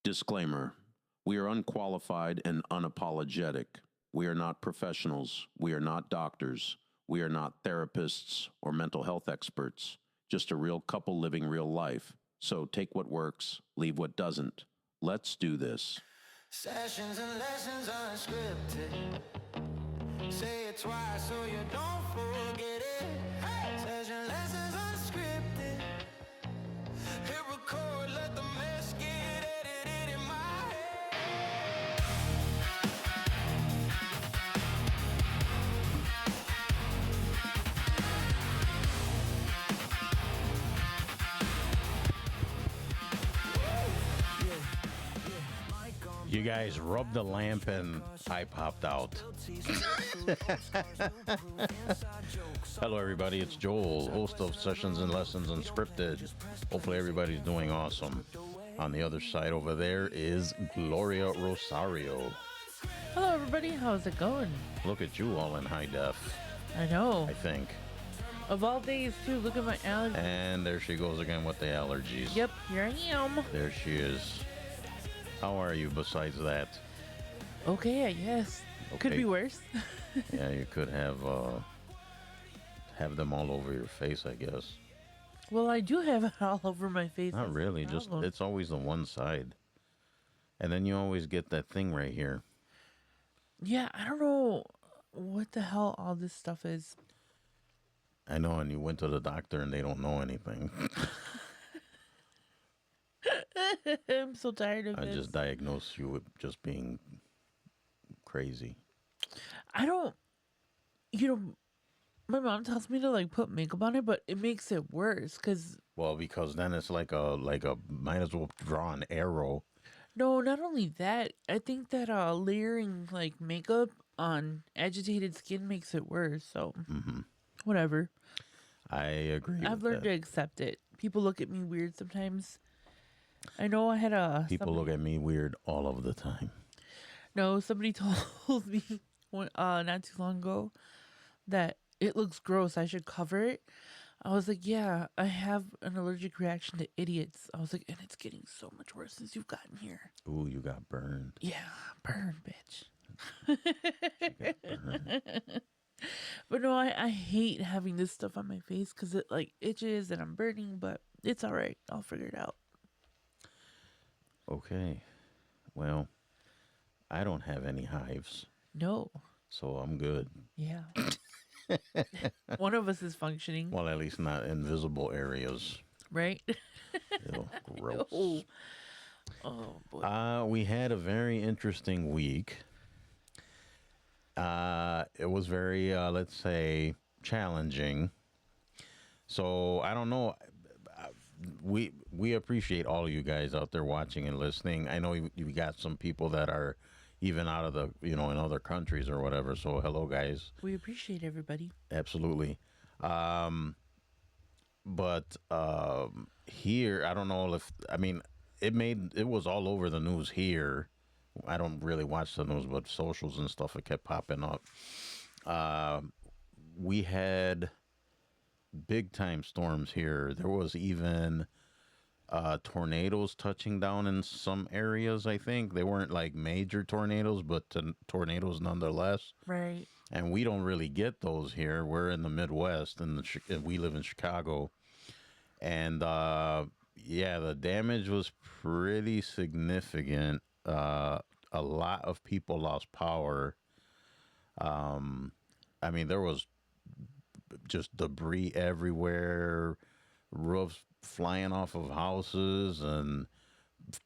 Disclaimer: we are unqualified and unapologetic. We are not professionals. We are not doctors. We are not therapists or mental health experts. Just a real couple living real life. So take what works, leave what doesn't. Let's do this. Sessions and lessons unscripted. Say it twice so you don't forget it. Hey! Session lessons unscripted. Hit record, let the mess get edited in my head. You guys rubbed the lamp and I popped out. Hello, everybody. It's Joel, host of Sessions and Lessons Unscripted. Hopefully, everybody's doing awesome. On the other side over there is Gloria Rosario. Hello, everybody. How's it going? Look at you all in high def, I know. I think. Of all days, too. Look at my allergies. And there she goes again with the allergies. Yep, here I am. There she is. How are you besides that? Okay, I guess. Could Okay. be worse. Yeah, you could have them all over your face, I guess. Well, I do have it all over my face. Not That's really, the just problem. it's always the one side. And then you always get that thing right here. Yeah, I don't know what the hell all this stuff is. I know, and you went to the doctor and they don't know anything. I'm so tired of I this. just diagnosed you with just being crazy. I don't, my mom tells me to like put makeup on it, but it makes it worse because Well, because then it's like a might as well draw an arrow. no, not only that, I think that layering like makeup on agitated skin makes it worse. So whatever. I agree. I've with learned to that. accept it. People look at me weird sometimes. I know I had People look at me weird all of the time. No, somebody told me not too long ago that it looks gross. I should cover it. I was like, yeah, I have an allergic reaction to idiots. I was like, and it's getting so much worse since you've gotten here. Ooh, you got burned. Yeah, burn, bitch. Burned. But no, I hate having this stuff on my face because it like itches and I'm burning, but it's all right. I'll figure it out. Okay. Well, I don't have any hives, No. so I'm good. Yeah. One of us is functioning, Well, at least not in visible areas. right? Ew, gross. Oh boy. We had a very interesting week. It was very, let's say, challenging. So I don't know. We appreciate all of you guys out there watching and listening. I know you got some people that are even out of the, in other countries or whatever. So hello, guys. We appreciate everybody. Absolutely. But here, I don't know if, it was all over the news here. I don't really watch the news, but socials and stuff, it kept popping up. We had big time storms here. There was even tornadoes touching down in some areas, I think. They weren't like major tornadoes, but tornadoes nonetheless. Right. And we don't really get those here. We're in the Midwest, and we live in Chicago. And the damage was pretty significant. A lot of people lost power. There was just debris everywhere, roofs flying off of houses, and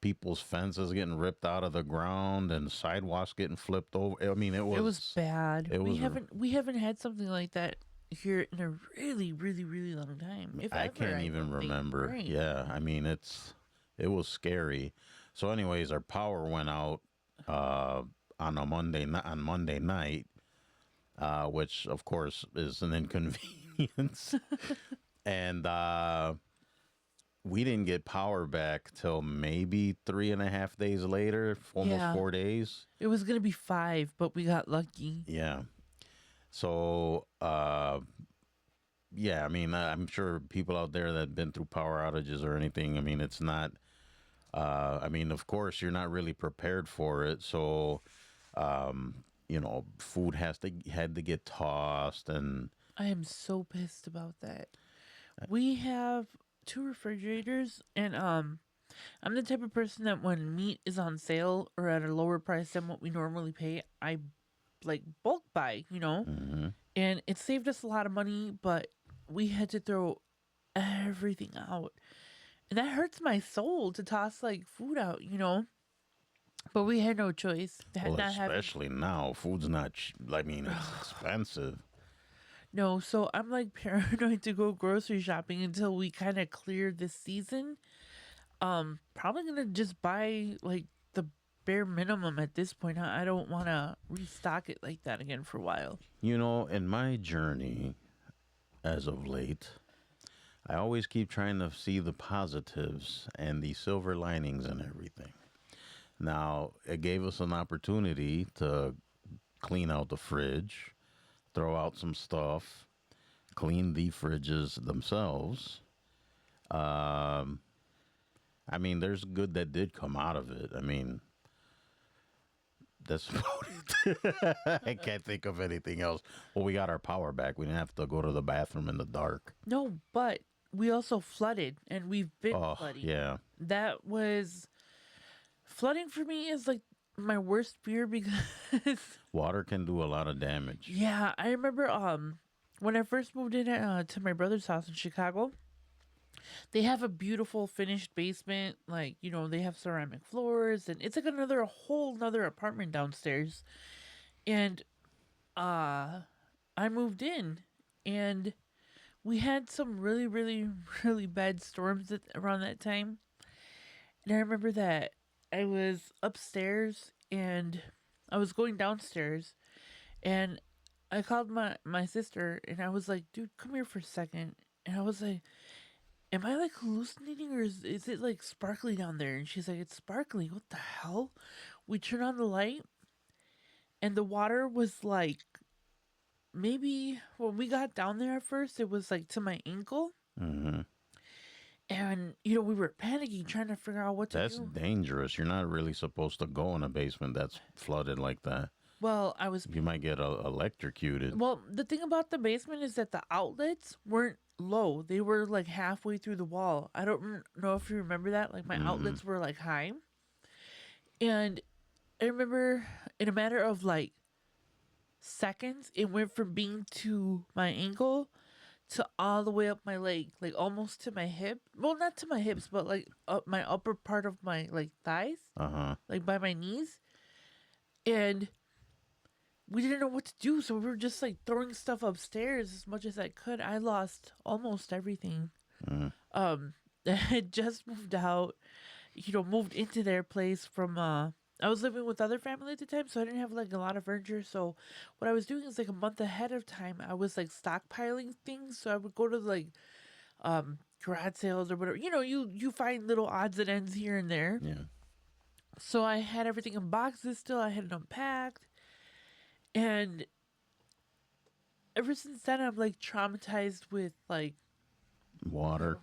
people's fences getting ripped out of the ground, and sidewalks getting flipped over. I mean, it was bad. it was- We haven't had something like that here in a really, really, really long time. If I ever, can't even would think. remember. Right. Yeah, it was scary. So, anyways, our power went out on Monday night, which of course is an inconvenience. And we didn't get power back till maybe 3.5 days later, almost Yeah. 4 days. It was gonna be 5, but we got lucky. Yeah. So, I'm sure people out there that have been through power outages or anything, it's not I mean, of course, you're not really prepared for it, so food had to get tossed, and I am so pissed about that. We have 2 refrigerators, and I'm the type of person that when meat is on sale or at a lower price than what we normally pay, I like bulk buy, and it saved us a lot of money, but we had to throw everything out. And that hurts my soul to toss like food out, But we had no choice. well, especially now, food's not. I mean, it's expensive. No, so I'm like paranoid to go grocery shopping until we kind of clear this season. Probably gonna just buy like the bare minimum at this point. I don't want to restock it like that again for a while. In my journey, as of late, I always keep trying to see the positives and the silver linings and everything. Now, it gave us an opportunity to clean out the fridge, throw out some stuff, clean the fridges themselves. I mean, there's good that did come out of it. I mean, that's about it. I can't think of anything else. Well, we got our power back. We didn't have to go to the bathroom in the dark. No, but we also flooded, and we've been flooding. Yeah. That was flooding for me is like my worst fear because water can do a lot of damage. Yeah, I remember when I first moved in to my brother's house in Chicago. They have a beautiful finished basement, like they have ceramic floors, and it's like a whole another apartment downstairs. And I moved in, and we had some really, really, really bad storms around that time. And I remember that I was upstairs and I was going downstairs, and I called my sister, and I was like, dude, come here for a second. And I was like, am I like hallucinating, or is it like sparkly down there? And she's like, it's sparkly. What the hell? We turn on the light, and the water was like, maybe when we got down there at first, it was like to my ankle. Mm-hmm. And, we were panicking, trying to figure out what to do. That's dangerous. You're not really supposed to go in a basement that's flooded like that. Well, you might get electrocuted. Well, the thing about the basement is that the outlets weren't low. They were like halfway through the wall. I don't know if you remember that. Like my outlets were like high. And I remember in a matter of like seconds, it went from being to my ankle to all the way up my leg, like almost to my hip. Well, not to my hips, but like up my upper part of my like thighs, like by my knees. And we didn't know what to do, so we were just like throwing stuff upstairs as much as I could. I lost almost everything. I had just moved out, moved into their place from I was living with other family at the time, so I didn't have like a lot of furniture. So what I was doing is like a month ahead of time, I was like stockpiling things. So I would go to like garage sales or whatever. You find little odds and ends here and there. Yeah. So I had everything in boxes still. I had it unpacked. And ever since then, I'm like traumatized with like water.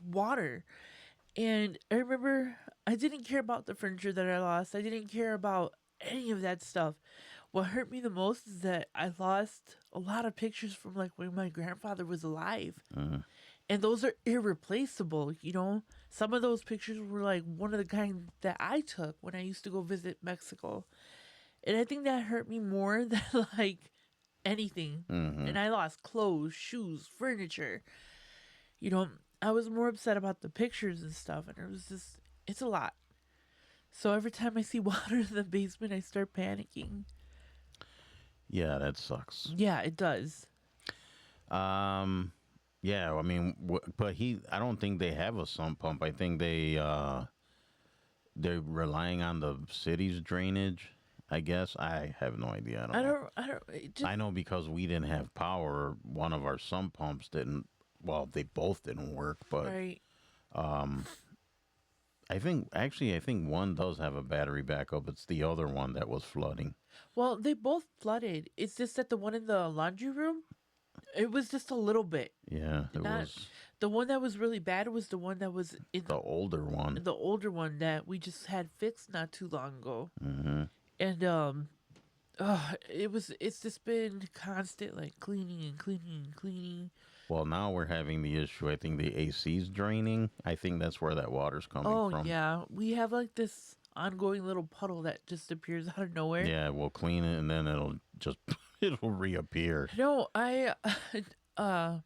And I remember I didn't care about the furniture that I lost. I didn't care about any of that stuff. What hurt me the most is that I lost a lot of pictures from like when my grandfather was alive. And those are irreplaceable, Some of those pictures were like one of the kind that I took when I used to go visit Mexico. And I think that hurt me more than like anything. And I lost clothes, shoes, furniture. I was more upset about the pictures and stuff. And it was just, it's a lot. So every time I see water in the basement, I start panicking. Yeah, that sucks. Yeah, it does. Yeah, I mean, but I don't think they have a sump pump. I think they're relying on the city's drainage. I guess I have no idea. I know because we didn't have power. One of our sump pumps didn't. Well, they both didn't work, but right. I think one does have a battery backup. It's the other one that was flooding. Well, they both flooded. It's just that the one in the laundry room, it was just a little bit. Yeah, it was. The one that was really bad was the one that was in The older one. the older one that we just had fixed not too long ago. Hmm. And it's just been constant like cleaning and cleaning and cleaning. Well, now we're having the issue. I think the AC's draining. I think that's where that water's coming Oh from. yeah, we have like this ongoing little puddle that just appears out of nowhere. Yeah, we'll clean it and then it'll just it'll reappear. No, I uh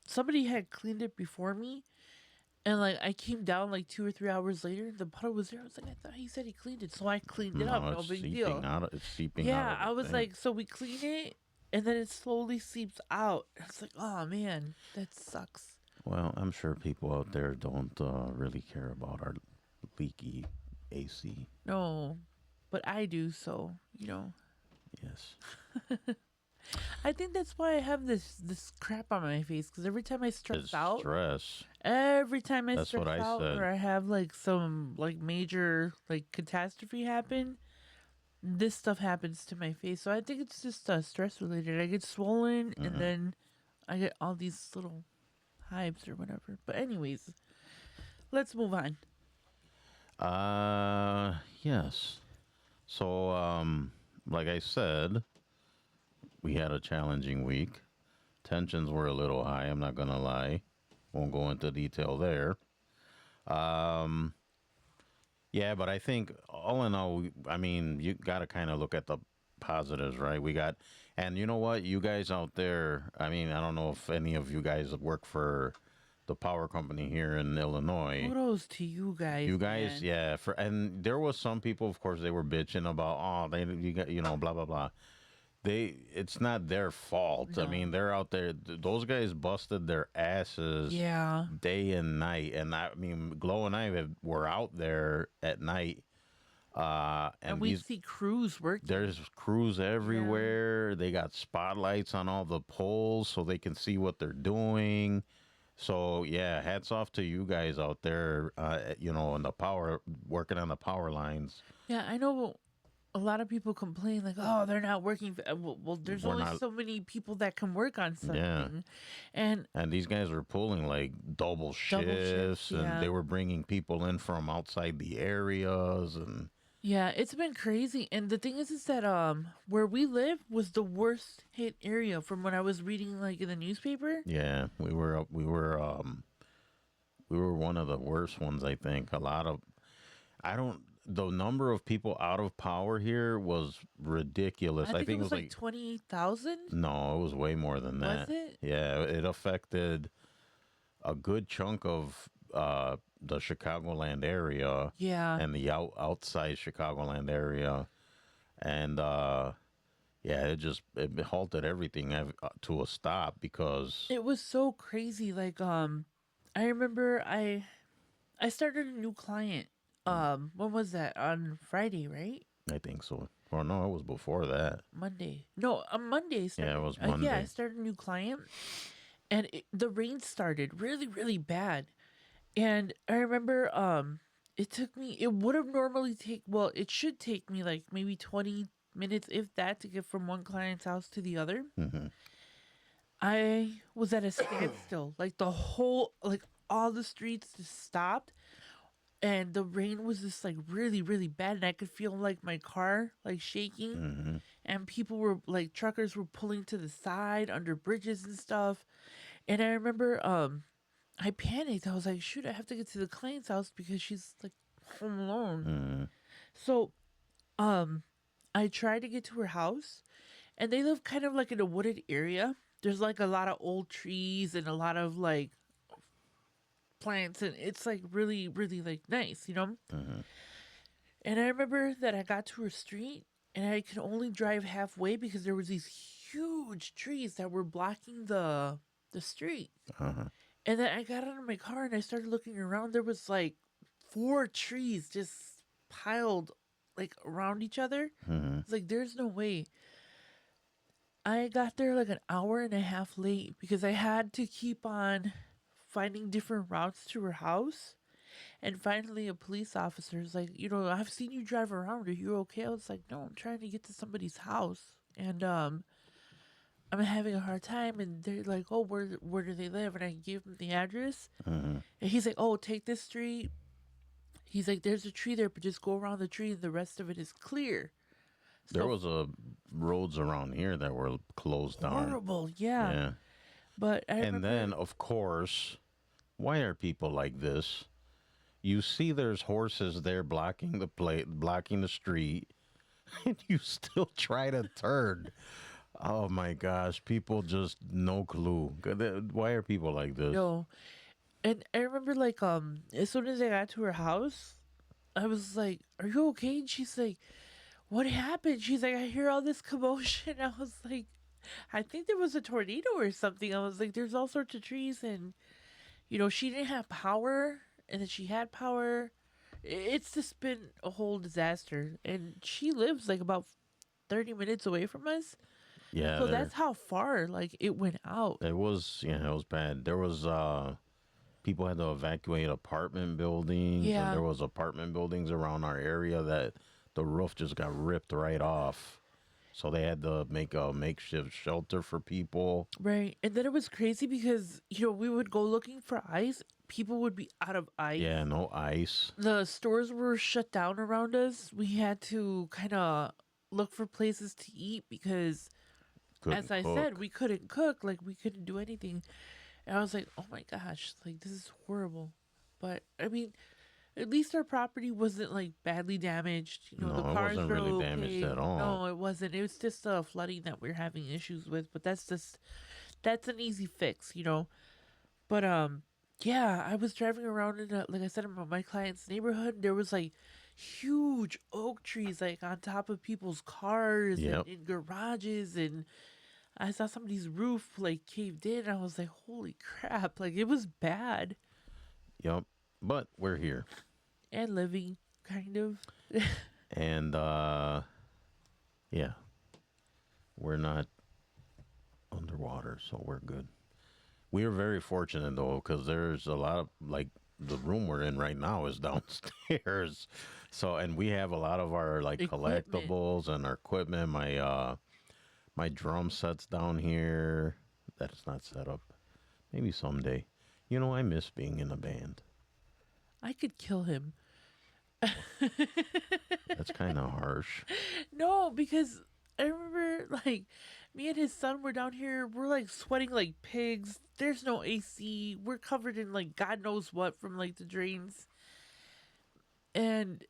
somebody had cleaned it before me, and like I came down like 2 or 3 hours later and the puddle was there. I was like, I thought he said he cleaned it, so I cleaned it up. No it's big seeping deal. out. It's seeping out. Yeah, of the I was thing. like, so we clean it and then it slowly seeps out. I was like, oh man, that sucks. Well, I'm sure people out there don't really care about our leaky AC. No, but I do. So Yes. I think that's why I have this crap on my face, because every time I stress It's out, stress. every time I That's stress what I out said. or I have like some like major like catastrophe happen, this stuff happens to my face. So I think it's just stress related. I get swollen and then I get all these little hives or whatever. But anyways, let's move on. Yes. So, like I said, we had a challenging week. Tensions were a little high, I'm not gonna lie. Won't go into detail there. Yeah, but I think all in all, I mean, you got to kind of look at the positives, right? We got, and you know what, you guys out there, I mean, I don't know if any of you guys work for the power company here in Illinois. Kudos to you guys. You guys, man. yeah, and there was some people, of course, they were bitching about, you got, blah blah blah. It's not their fault. I No. mean, they're out there. Those guys busted their asses Yeah. day and night, and I mean, Glow and I were out there at night, And we see crews working. there's crews everywhere. They got spotlights on all the poles so they can see what they're doing. So yeah, hats off to you guys out there, on the power, working on the power lines. Yeah, I know a lot of people complain like, "Oh, they're not working." Well, there's We're only not- so many people that can work on something, and And these guys were pulling like double shifts, and yeah. they were bringing people in from outside the areas, and yeah, it's been crazy. And the thing is that where we live was the worst hit area from when I was reading like in the newspaper. yeah, we were one of the worst ones. I think the number of people out of power here was ridiculous. I think it was like 20,000. No, it was way more than that. Was it? Yeah, it affected a good chunk of the Chicagoland area Yeah, and the outside Chicagoland area, and it halted everything to a stop because it was so crazy. Like I remember I started a new client. When was that? On Friday, right? I think so. Or no, it was before that. Monday. No, on Monday. Yeah, it was Yeah, I Monday. started a new client, and the rain started really, really bad. And I remember, it took me. It would have normally it should take me like maybe 20 minutes, if that, to get from one client's house to the other. Hmm. I was at a standstill. Like all the streets just stopped. And the rain was just like really, really bad, and I could feel like my car like shaking, Hmm. and people were like truckers were pulling to the side under bridges and stuff. And I remember I panicked. I was like, shoot, I have to get to the client's house because she's like home alone. Hmm. So I tried to get to her house, and they live kind of like in a wooded area. There's like a lot of old trees and a lot of like plants, and it's like really, really like nice, Hmm. And I remember that I got to her street and I could only drive halfway because there was these huge trees that were blocking the street. Uh-huh. And then I got out of my car and I started looking around. There was like 4 trees just piled like around each other. Hmm. It's like there's no way. I got there like an hour and a half late because I had to keep on finding different routes to her house. And finally, a police officer is like, I've seen you drive around. Are you okay? I was like, no, I'm trying to get to somebody's house. And I'm having a hard time. And they're like, oh, where do they live? And I gave them the address. And he's like, oh, take this street. He's like, there's a tree there, but just go around the tree and the rest of it is clear. There was roads around here that were closed down. Horrible, yeah. Yeah. But I And remember, then, of course, why are people like this? You see there's horses there blocking blocking the street, and you still try to turn. Oh my gosh, people just no clue. Why are people like this? no. And I remember, like, as soon as I got to her house, I was like, are you okay? And she's like, what happened? She's like, I hear all this commotion. I was like, I think there was a tornado or something. I was like, there's all sorts of trees. And, she didn't have power. And then she had power. It's just been a whole disaster. And she lives like about 30 minutes away from us. Yeah, So that's how far, like, it went out. it was bad. There was people had to evacuate apartment buildings. Yeah. And there was apartment buildings around our area that the roof just got ripped right off. So they had to make a makeshift shelter for people. Right. And then it was crazy because, we would go looking for ice. People would be out of ice. Yeah, no ice. The stores were shut down around us. We had to kind of look for places to eat because, as I said, we couldn't cook. Like, we couldn't do anything. And I was like, oh my gosh, like, this is horrible. But, I mean, at least our property wasn't, like, badly damaged. No, the it cars wasn't were really damaged okay. at all. No, it wasn't. It was just flooding that we're having issues with. But that's an easy fix, But, yeah, I was driving around in, like I said, in my client's neighborhood. There was, like, huge oak trees, like, on top of people's cars Yep. and in garages. And I saw somebody's roof, like, caved in. I was like, holy crap. Like, it was bad. Yep. But we're here. And living, kind of. And yeah. We're not underwater, so we're good. We are very fortunate though, because there's a lot of, like, the room we're in right now is downstairs. So, and we have a lot of our, like, Equipment. collectibles and our equipment. My drum set's down here. That's not set up. Maybe someday. I miss being in a band. I could kill him. That's kind of harsh. No, because I remember, like, me and his son were down here. We're, like, sweating like pigs. There's no AC. We're covered in, like, God knows what from, like, the drains. And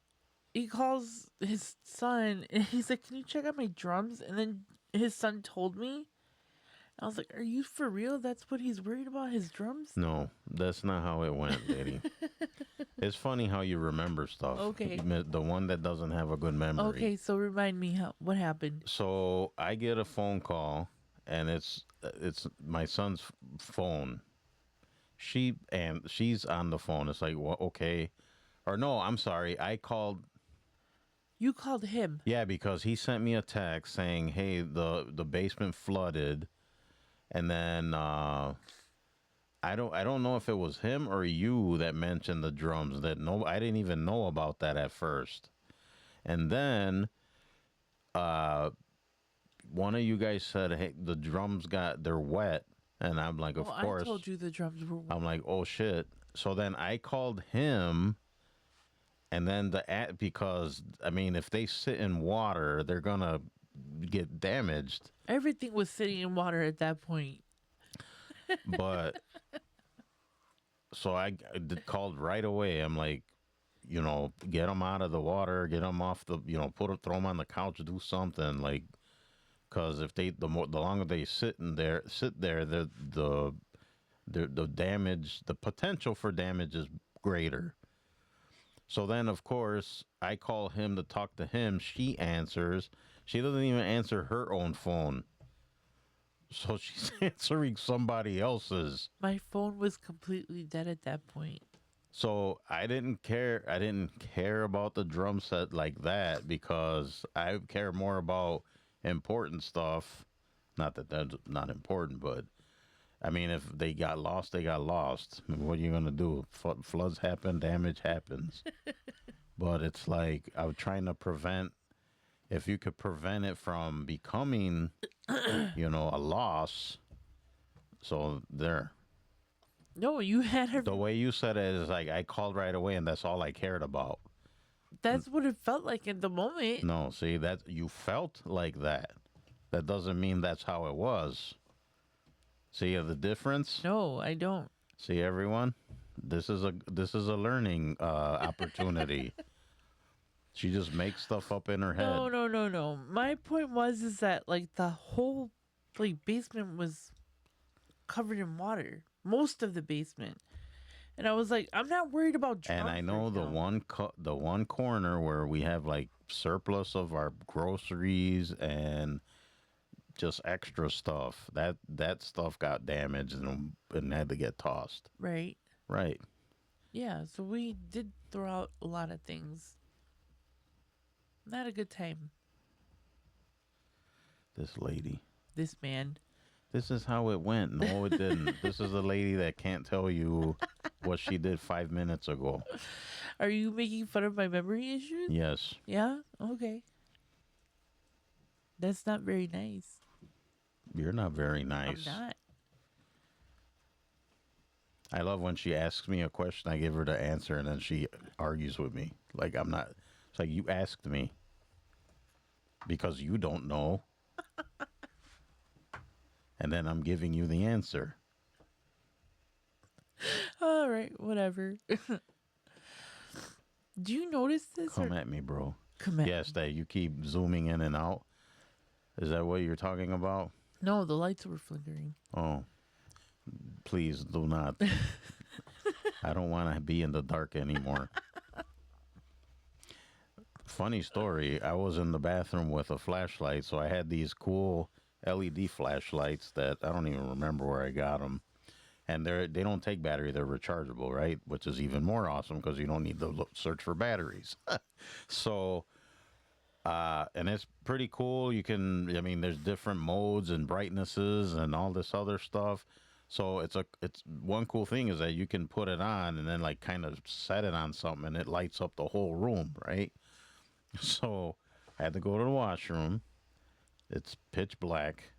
he calls his son, and he's like, can you check out my drums? And then his son told me. I was like, are you for real? That's what he's worried about, his drums? No, that's not how it went, Daddy. It's funny how you remember stuff. Okay. The one that doesn't have a good memory. Okay, so remind me what happened. So I get a phone call, and it's my son's phone. She's on the phone. It's like, what? Okay, or no, I'm sorry. I called. You called him. Yeah, because he sent me a text saying, "Hey, the basement flooded," and then I don't know if it was him or you that mentioned the drums. I didn't even know about that at first, and then one of you guys said, "Hey, the drums they're wet," and I'm like, "Of course." I told you the drums were. I'm like, "Oh shit!" So then I called him. And then because, I mean, if they sit in water, they're going to get damaged. Everything was sitting in water at that point. But, so I called right away. I'm like, get them out of the water, get them off the, throw them on the couch, do something. Like, because if the longer they sit there, the damage, the potential for damage is greater. So then, of course, I call him to talk to him. She answers. She doesn't even answer her own phone. So she's answering somebody else's. My phone was completely dead at that point. So I didn't care. I didn't care about the drum set like that because I care more about important stuff. Not that that's not important, but I mean, if they got lost, they got lost. I mean, what are you going to do? Floods happen, damage happens. But it's like I'm trying to prevent, if you could prevent it from becoming, a loss. So there. No, you had her. The way you said it is like I called right away, and that's all I cared about. That's what it felt like in the moment. No, see that you felt like that. That doesn't mean that's how it was. See the difference? No, I don't. See everyone? This is a learning opportunity. She just makes stuff up in her head. No. My point was is that like the whole like basement was covered in water. Most of the basement. And I was like, I'm not worried about drums. And I know right now. the one corner where we have like surplus of our groceries and just extra stuff. That stuff got damaged and had to get tossed. Right. Right. Yeah, so we did throw out a lot of things. Not a good time. This lady. This man. This is how it went. No, it didn't. This is a lady that can't tell you what she did 5 minutes ago. Are you making fun of my memory issues? Yes. Yeah? Okay. That's not very nice. You're not very nice. I'm not. I love when she asks me a question, I give her the answer, and then she argues with me. Like, I'm not. It's like, you asked me because you don't know. And then I'm giving you the answer. All right, whatever. Do you notice this? Come at me, bro. Come at Yes, that you keep zooming in and out. Is that what you're talking about? No, the lights were flickering. Oh, please do not. I don't want to be in the dark anymore. Funny story. I was in the bathroom with a flashlight, so I had these cool LED flashlights that I don't even remember where I got them. And they don't take battery; they're rechargeable, right? Which is even more awesome because you don't need to search for batteries. So, and it's pretty cool. You can, I mean, there's different modes and brightnesses and all this other stuff. So it's one cool thing is that you can put it on and then like kind of set it on something and it lights up the whole room, right? So I had to go to the washroom. It's pitch black.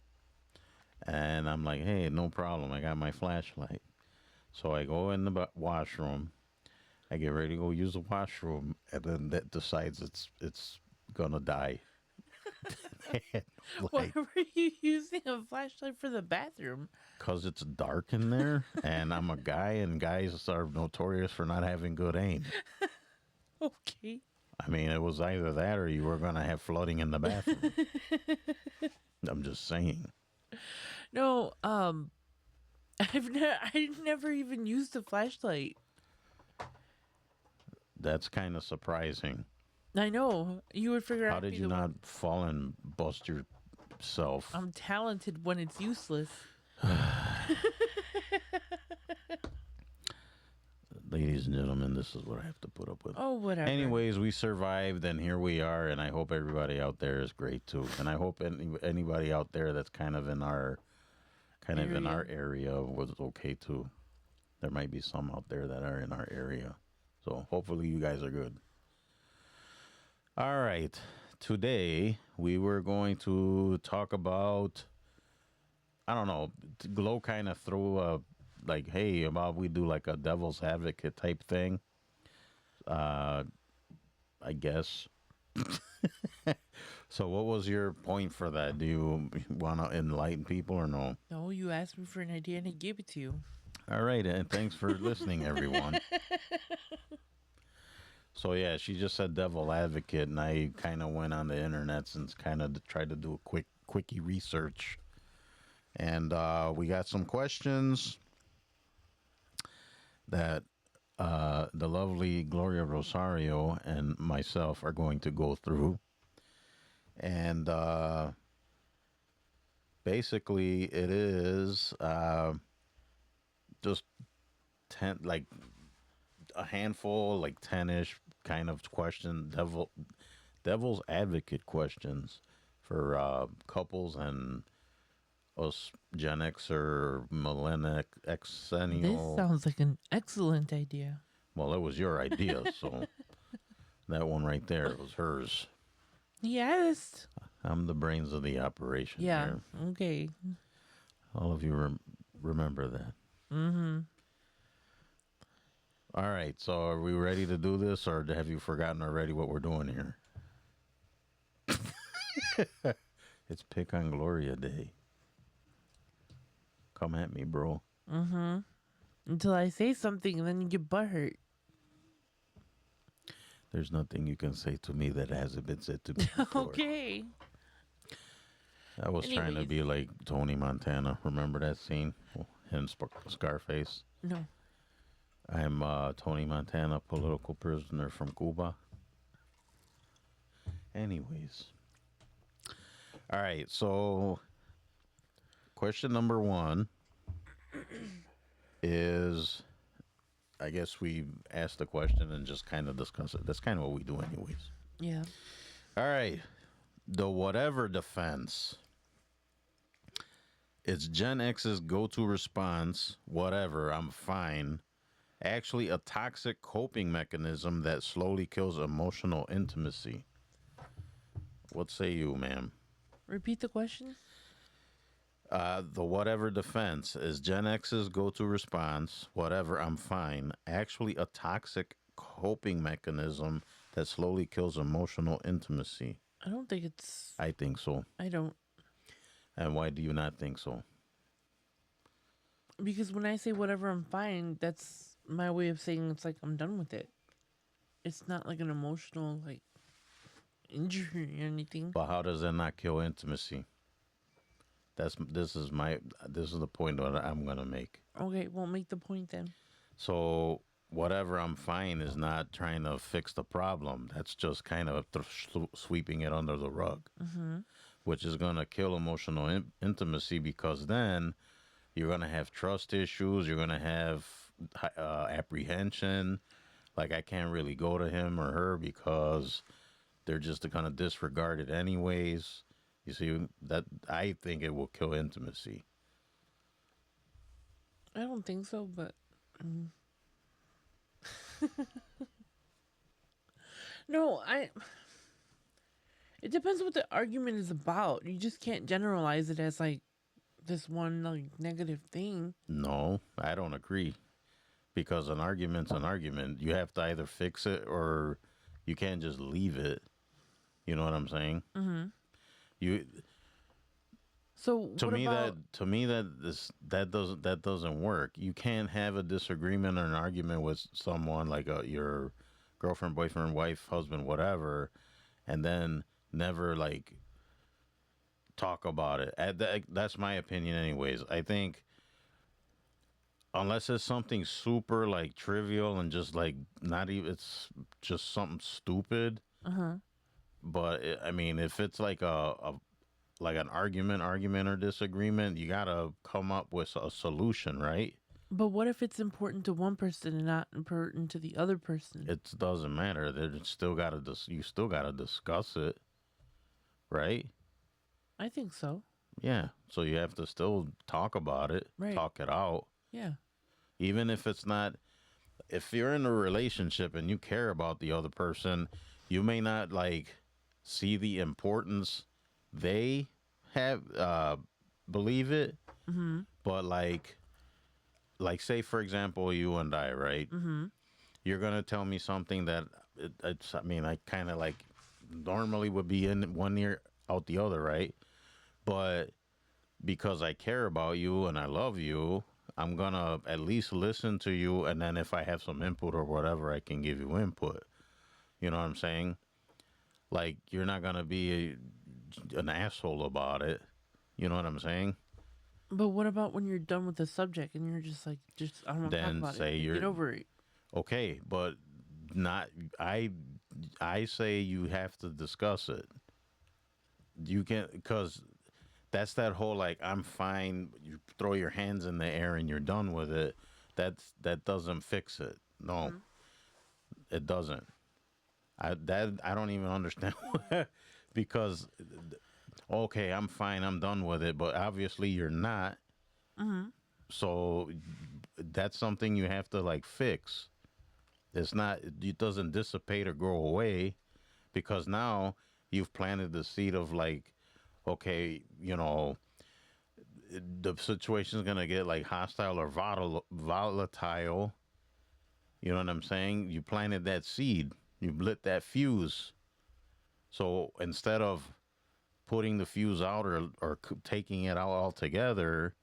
And I'm like, hey, no problem. I got my flashlight. So I go in the washroom. I get ready to go use the washroom. And then that decides it's going to die. Why were you using a flashlight for the bathroom? Because it's dark in there. And I'm a guy, and guys are notorious for not having good aim. Okay. I mean, it was either that or you were going to have flooding in the bathroom. I'm just saying. No, I've never even used a flashlight. That's kind of surprising. I know. You would figure out. How did you not fall and bust yourself? I'm talented when it's useless. Ladies and gentlemen, this is what I have to put up with. Oh, whatever. Anyways, we survived, and here we are, and I hope everybody out there is great too. And I hope anybody out there that's kind of in our area was okay too. There might be some out there that are in our area, so hopefully you guys are good. All right, today we were going to talk about, I don't know, Glow kind of threw a like, hey, about we do like a devil's advocate type thing. I guess. So what was your point for that? Do you want to enlighten people or no? No, you asked me for an idea and I gave it to you. All right, and thanks for listening, everyone. So yeah, she just said devil advocate, and I kind of went on the internet and kind of tried to do a quickie research. And we got some questions that the lovely Gloria Rosario and myself are going to go through. And basically it is just 10, like a handful, like 10-ish kind of question, devil's advocate questions for couples and us Gen X or Millennial Xennial. This sounds like an excellent idea. Well, it was your idea, so that one right there was hers. Yes. I'm the brains of the operation Yeah. here. Okay. All of you remember that. Mm-hmm. All right, so are we ready to do this, or have you forgotten already what we're doing here? It's Pick on Gloria Day. Come at me, bro. Mm-hmm. Until I say something, and then you get butthurt. There's nothing you can say to me that hasn't been said to me before. Okay. I was trying to Anyways. be like Tony Montana. Remember that scene in Scarface? No. I'm Tony Montana, political prisoner from Cuba. Anyways. All right, so question number 1 is, I guess we ask the question and just kind of discuss it. That's kind of what we do anyways. Yeah. All right. The whatever defense. It's Gen X's go-to response, whatever, I'm fine. Actually a toxic coping mechanism that slowly kills emotional intimacy. What say you, ma'am? Repeat the question. The whatever defense is Gen X's go-to response, whatever, I'm fine. Actually a toxic coping mechanism that slowly kills emotional intimacy. I don't think it's. I think so. I don't. And why do you not think so? Because when I say whatever, I'm fine, that's my way of saying it's like I'm done with it. It's not like an emotional, like, injury or anything. But how does that not kill intimacy? This is the point that I'm gonna make. Okay, well, make the point then. So whatever, I'm fine is not trying to fix the problem. That's just kind of sweeping it under the rug, which is gonna kill emotional intimacy, because then you're gonna have trust issues. You're gonna have apprehension. Like, I can't really go to him or her because they're just gonna disregard it anyways. You see, that I think it will kill intimacy. I don't think so, but. No, It depends what the argument is about. You just can't generalize it as, like, this one, like, negative thing. No, I don't agree. Because an argument's an argument. You have to either fix it or you can't just leave it. You know what I'm saying? Mm-hmm. So To what me about, that doesn't work. You can't have a disagreement or an argument with someone like your girlfriend, boyfriend, wife, husband, whatever, and then never like talk about it. That's my opinion, anyways. I think unless it's something super like trivial and just like not even, it's just something stupid. But I mean, if it's like like an argument or disagreement, you gotta come up with a solution, right? but what if it's important to one person and not important to the other person? It doesn't matter. You still gotta discuss it, right? I think so. Yeah. So you have to still talk about it, Right. talk it out, Yeah. even if it's not. If you're in a relationship and you care about the other person, you may not like see the importance they have, believe it, but like say for example, you and I, right? You're gonna tell me something that I mean, I kind of like normally would be in one ear out the other, right? But because I care about you and I love you, I'm gonna at least listen to you, and then if I have some input or whatever, I can give you input. You know what I'm saying? Like, you're not gonna be an asshole about it. You know what I'm saying? But what about when you're done with the subject and you're just like, I don't want to talk Then about say it. you're- Get over it. Okay, but not I say you have to discuss it. You can't, because that's that whole like, I'm fine, you throw your hands in the air and you're done with it. That doesn't fix it. No. It doesn't. I don't even understand because okay, I'm fine, I'm done with it, but obviously you're not. So that's something you have to like fix. It doesn't dissipate or go away, because now you've planted the seed of like, okay, the situation's gonna get like hostile or volatile. You know what I'm saying? You planted that seed, you lit that fuse. So instead of putting the fuse out or taking it out altogether,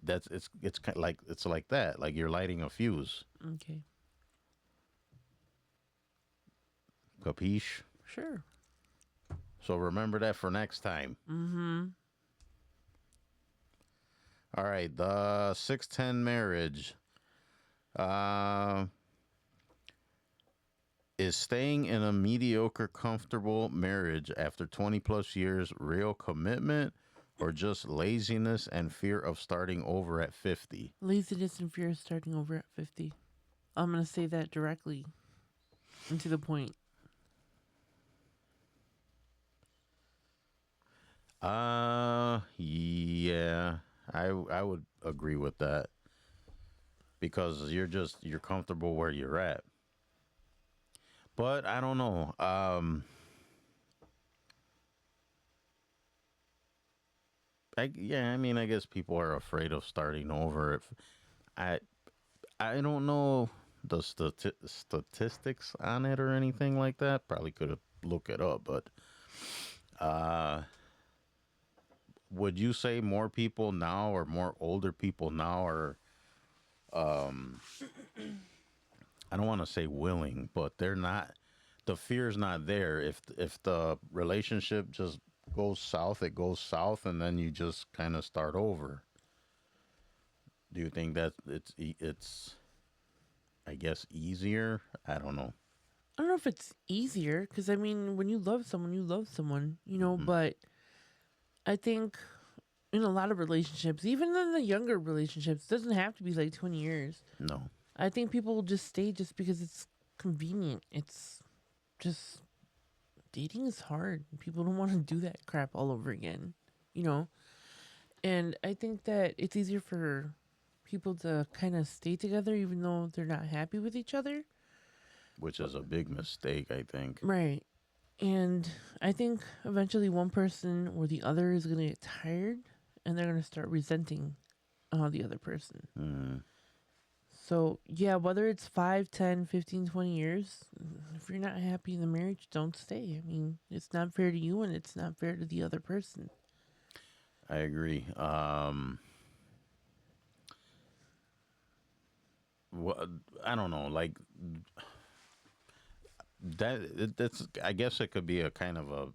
it's kind of like it's like that, like you're lighting a fuse. Okay. Capiche? Sure. So remember that for next time. Mm-hmm. All right, the 610 marriage. Is staying in a mediocre, comfortable marriage after 20 plus years real commitment or just laziness and fear of starting over at 50? Laziness and fear of starting over at 50. I'm going to say that directly and to the point. Yeah, I would agree with that because you're comfortable where you're at. But I don't know. I mean, I guess people are afraid of starting over. If I I don't know the statistics on it or anything like that. Probably could have looked it up, but uh, would you say more people now or more older people now are I don't want to say willing, but they're not. The fear's not there. If the relationship just goes south, it goes south, and then you just kind of start over. Do you think that it's I guess easier? I don't know. I don't know if it's easier because, I mean, when you love someone, you know, but I think in a lot of relationships, even in the younger relationships, it doesn't have to be like 20 years. No. I think people will just stay just because it's convenient. It's just dating is hard. People don't want to do that crap all over again, you know? And I think that it's easier for people to kind of stay together even though they're not happy with each other. Which is a big mistake, I think. Right. And I think eventually one person or the other is going to get tired and they're going to start resenting the other person. Mm. So, yeah, whether it's 5, 10, 15, 20 years, if you're not happy in the marriage, don't stay. I mean, it's not fair to you and it's not fair to the other person. I agree. Well, I don't know. Like that's. I guess it could be a kind of a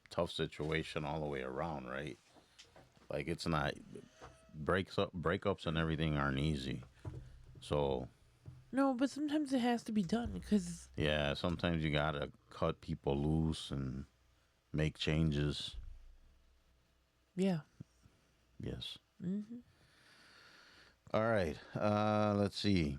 tough situation all the way around, right? Like it's not breakups and everything aren't easy. So No, but sometimes it has to be done because, yeah, sometimes you gotta cut people loose and make changes. yeah. Yes. Hmm. All right. Let's see.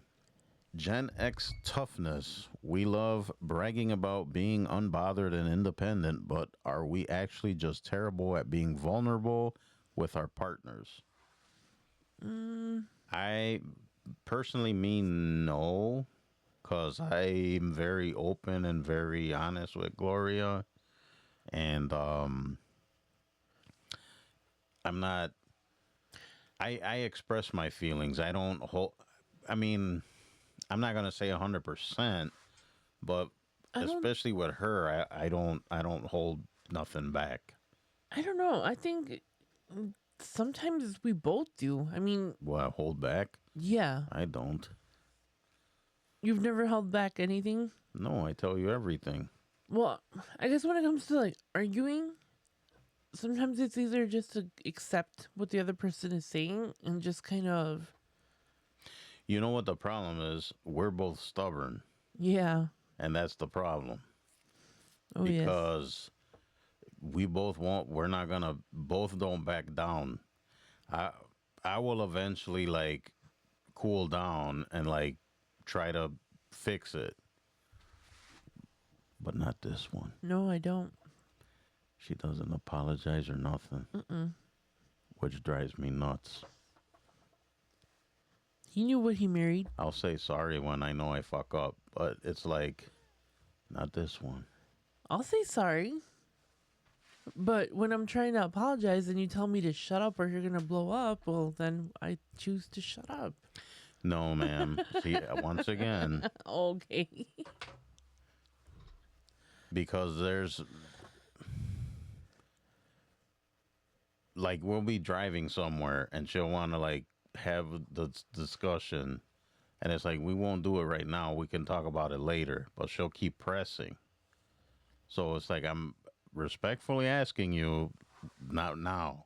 Gen X toughness. We love bragging about being unbothered and independent, but are we actually just terrible at being vulnerable with our partners? I personally mean no, because I'm very open and very honest with Gloria. And I'm not. I express my feelings. I don't hold. I mean, I'm not gonna say 100%, but I don't, especially with her, I don't hold nothing back. I don't know. I think sometimes we both do. I mean, Well, I hold back. yeah. I don't. You've never held back anything? No, I tell you everything. Well, I guess when it comes to like arguing, sometimes it's easier just to accept what the other person is saying and just kind of, You know what the problem is? We're both stubborn, yeah. and that's the problem. Oh, yes. Because we both won't. We're not gonna. Both don't back down. I I will eventually like cool down and like try to fix it, but not this one. No, I don't. She doesn't apologize or nothing, which drives me nuts. He knew what he married. I'll say sorry when I know I fuck up, but it's like not this one. I'll say sorry. But when I'm trying to apologize and you tell me to shut up or you're gonna blow up, well, then I choose to shut up. No, ma'am. See, once again, Okay. because there's like we'll be driving somewhere and she'll want to like have the discussion, and it's like we won't do it right now. We can talk about it later, but she'll keep pressing. So it's like I'm respectfully asking you, not now,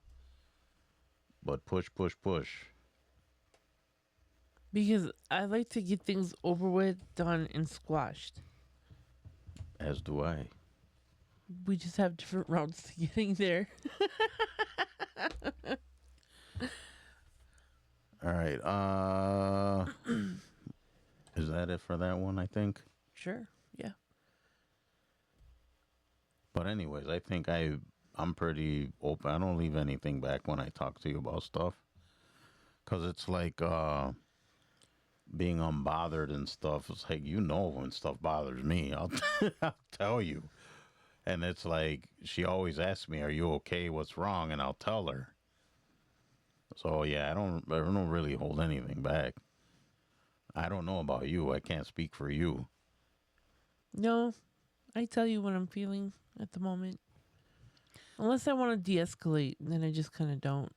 but push, push, push. Because I like to get things over with, done, and squashed. As do I. We just have different routes to getting there. All right. Is that it for that one? I think. Sure. Yeah. But anyways, I think I'm pretty open. I don't leave anything back when I talk to you about stuff, cause it's like being unbothered and stuff. It's like when stuff bothers me, I'll tell you. And it's like she always asks me, "Are you okay? What's wrong?" And I'll tell her. So yeah, I don't really hold anything back. I don't know about you. I can't speak for you. No, I tell you what I'm feeling at the moment. Unless I want to de-escalate, then I just kind of don't.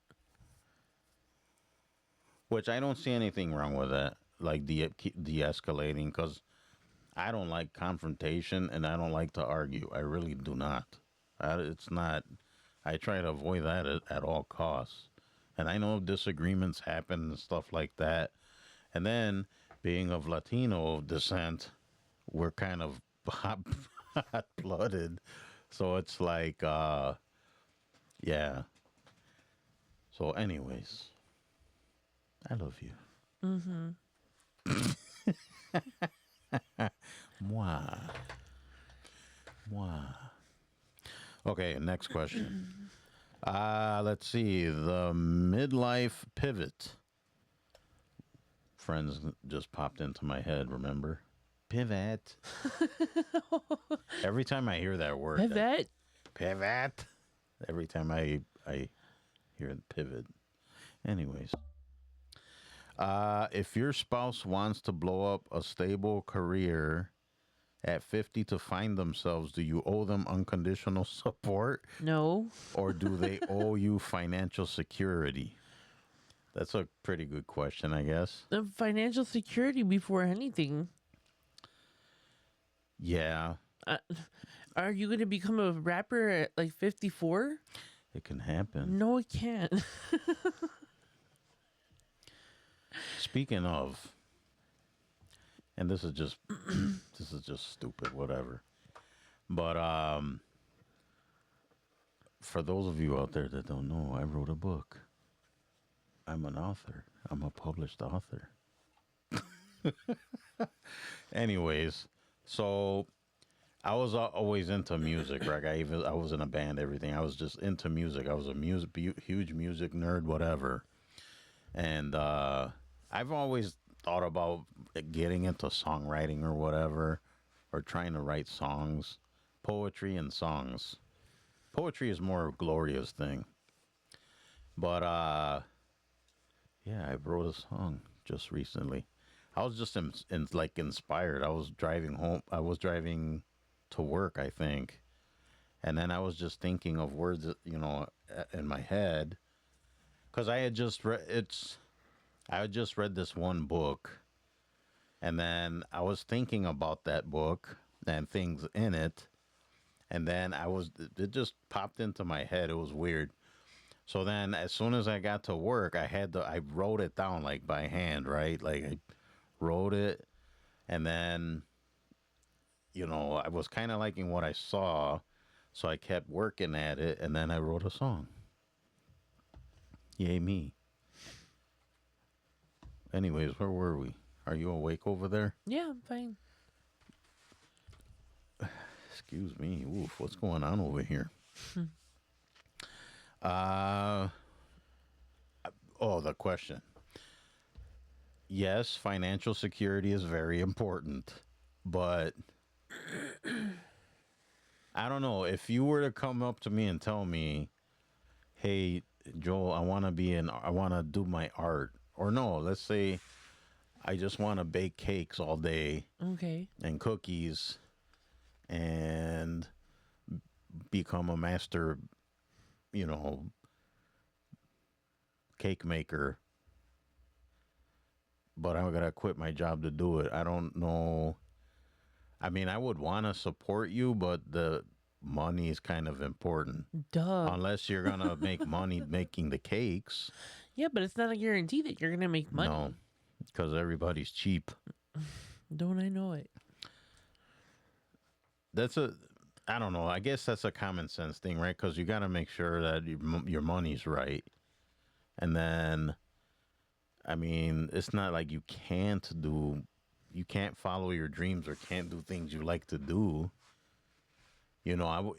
Which I don't see anything wrong with that, like de-escalating, because I don't like confrontation and I don't like to argue. I really do not. It's not. I try to avoid that at all costs. And I know disagreements happen and stuff like that. And then, being of Latino descent, we're kind of hot-blooded. So it's like, yeah. So anyways, I love you. Moi. Moi. Okay, next question. Let's see. The midlife pivot. Friends just popped into my head, remember? Pivot. Every time I hear that word. Pivot. Pivot. Every time I hear pivot. Anyways. If your spouse wants to blow up a stable career at 50 to find themselves, do you owe them unconditional support? No. Or do they owe you financial security? That's a pretty good question, I guess. The financial security before anything. Yeah, Are you going to become a rapper at like 54? it can happen. No, it can't. Speaking of, and this is just stupid, whatever. But for those of you out there that don't know, I wrote a book. I'm an author. I'm a published author. Anyways, so I was always into music, right? I was in a band, everything. I was just into music. I was a huge music nerd, whatever. And I've always thought about getting into songwriting or whatever, or trying to write songs, poetry and songs. Poetry is more of Gloria's thing. But yeah, I wrote a song just recently. I was just like inspired. I was driving home. I was driving to work, I think. And then I was just thinking of words, in my head. Because I had just read this one book. And then I was thinking about that book and things in it. And then it just popped into my head. It was weird. So then as soon as I got to work, I wrote it down like by hand, right? Like I wrote it, and then, I was kind of liking what I saw. So I kept working at it, and then I wrote a song. Yay me. Anyways, where were we? Are you awake over there? Yeah, I'm fine. Excuse me. Oof, what's going on over here? The question. Yes, financial security is very important, but I don't know. If you were to come up to me and tell me, "Hey, Joel, I want to do my art," or no, let's say I just want to bake cakes all day Okay. and cookies and become a master, you know, cake maker, but I'm gonna quit my job to do it. I don't know. I mean, I would want to support you, but the money is kind of important. Duh. Unless you're gonna make money making the cakes. Yeah, but it's not a guarantee that you're gonna make money. No, because everybody's cheap. Don't I know it? That's a, I don't know. I guess that's a common sense thing, right? Because you got to make sure that your money's right. And then, I mean, it's not like you can't follow your dreams or can't do things you like to do. You know,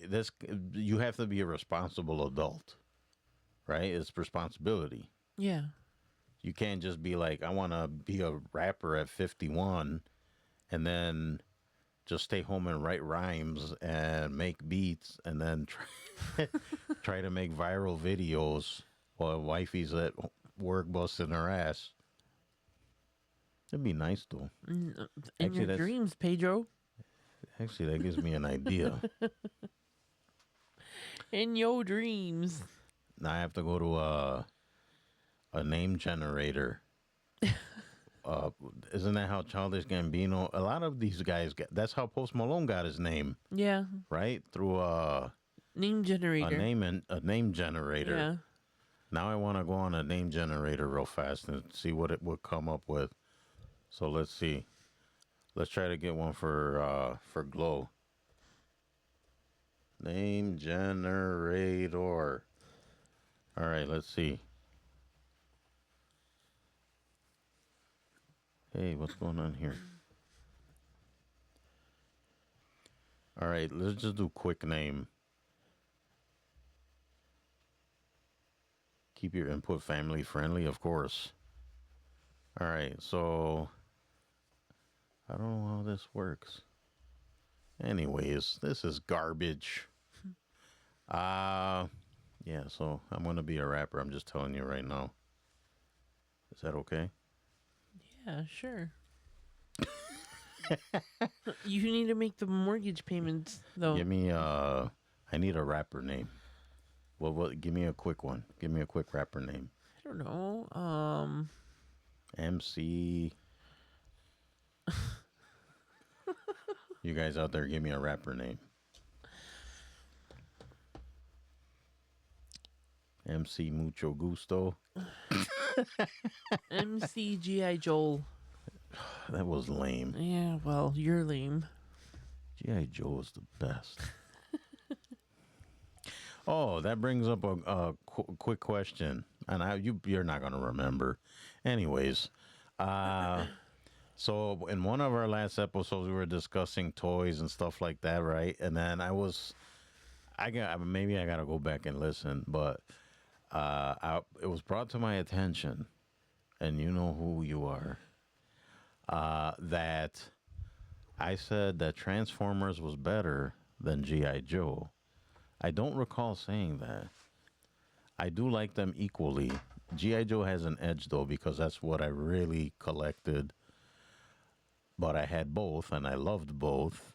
you have to be a responsible adult, right? It's responsibility. Yeah. You can't just be like, I want to be a rapper at 51 and then just stay home and write rhymes and make beats and then try to make viral videos while wifey's at work busting her ass. It'd be nice though. In Actually, your that's- dreams, Pedro. Actually, that gives me an idea. In your dreams. Now I have to go to a name generator. Isn't that how Childish Gambino? A lot of these guys that's how Post Malone got his name, Yeah. right? Through Name generator. a name generator. Yeah. Now I want to go on a name generator real fast and see what it would come up with. So let's see. Let's try to get one for Glow. Name generator. All right, let's see. Hey, what's going on here? All right, let's just do quick name. Keep your input family friendly, of course. All right, so I don't know how this works. Anyways, this is garbage. Yeah, so I'm going to be a rapper. I'm just telling you right now. Is that okay? Yeah, sure. You need to make the mortgage payments, though. Give me I need a rapper name. Well, give me a quick one. Give me a quick rapper name. I don't know. MC. You guys out there, give me a rapper name. MC Mucho Gusto. MCGI Joel. That was lame. Yeah, well, you're lame. G.I. Joe is the best. Oh, that brings up a quick question. And you're not going to remember. Anyways, so in one of our last episodes, we were discussing toys and stuff like that, right? And then maybe I got to go back and listen, but it was brought to my attention, and you know who you are, that I said that Transformers was better than G.I. Joe. I don't recall saying that. I do like them equally. G.I. Joe has an edge, though, because that's what I really collected. But I had both, and I loved both.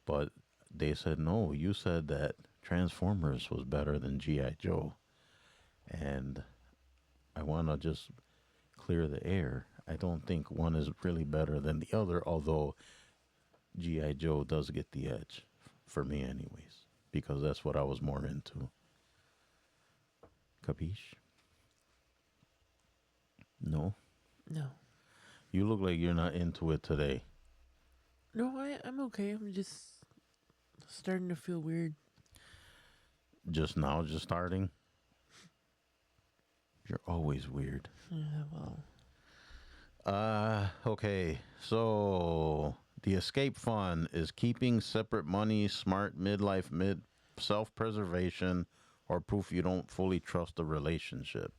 But they said, no, you said that Transformers was better than G.I. Joe. And I want to just clear the air. I don't think one is really better than the other, although G.I. Joe does get the edge, for me anyways, because that's what I was more into. Capiche? No? No. You look like you're not into it today. No, I'm okay. I'm just starting to feel weird. Just now, just starting? You're always weird. Yeah, well. Okay. So the escape fund is keeping separate money, smart midlife, self-preservation, or proof you don't fully trust a relationship.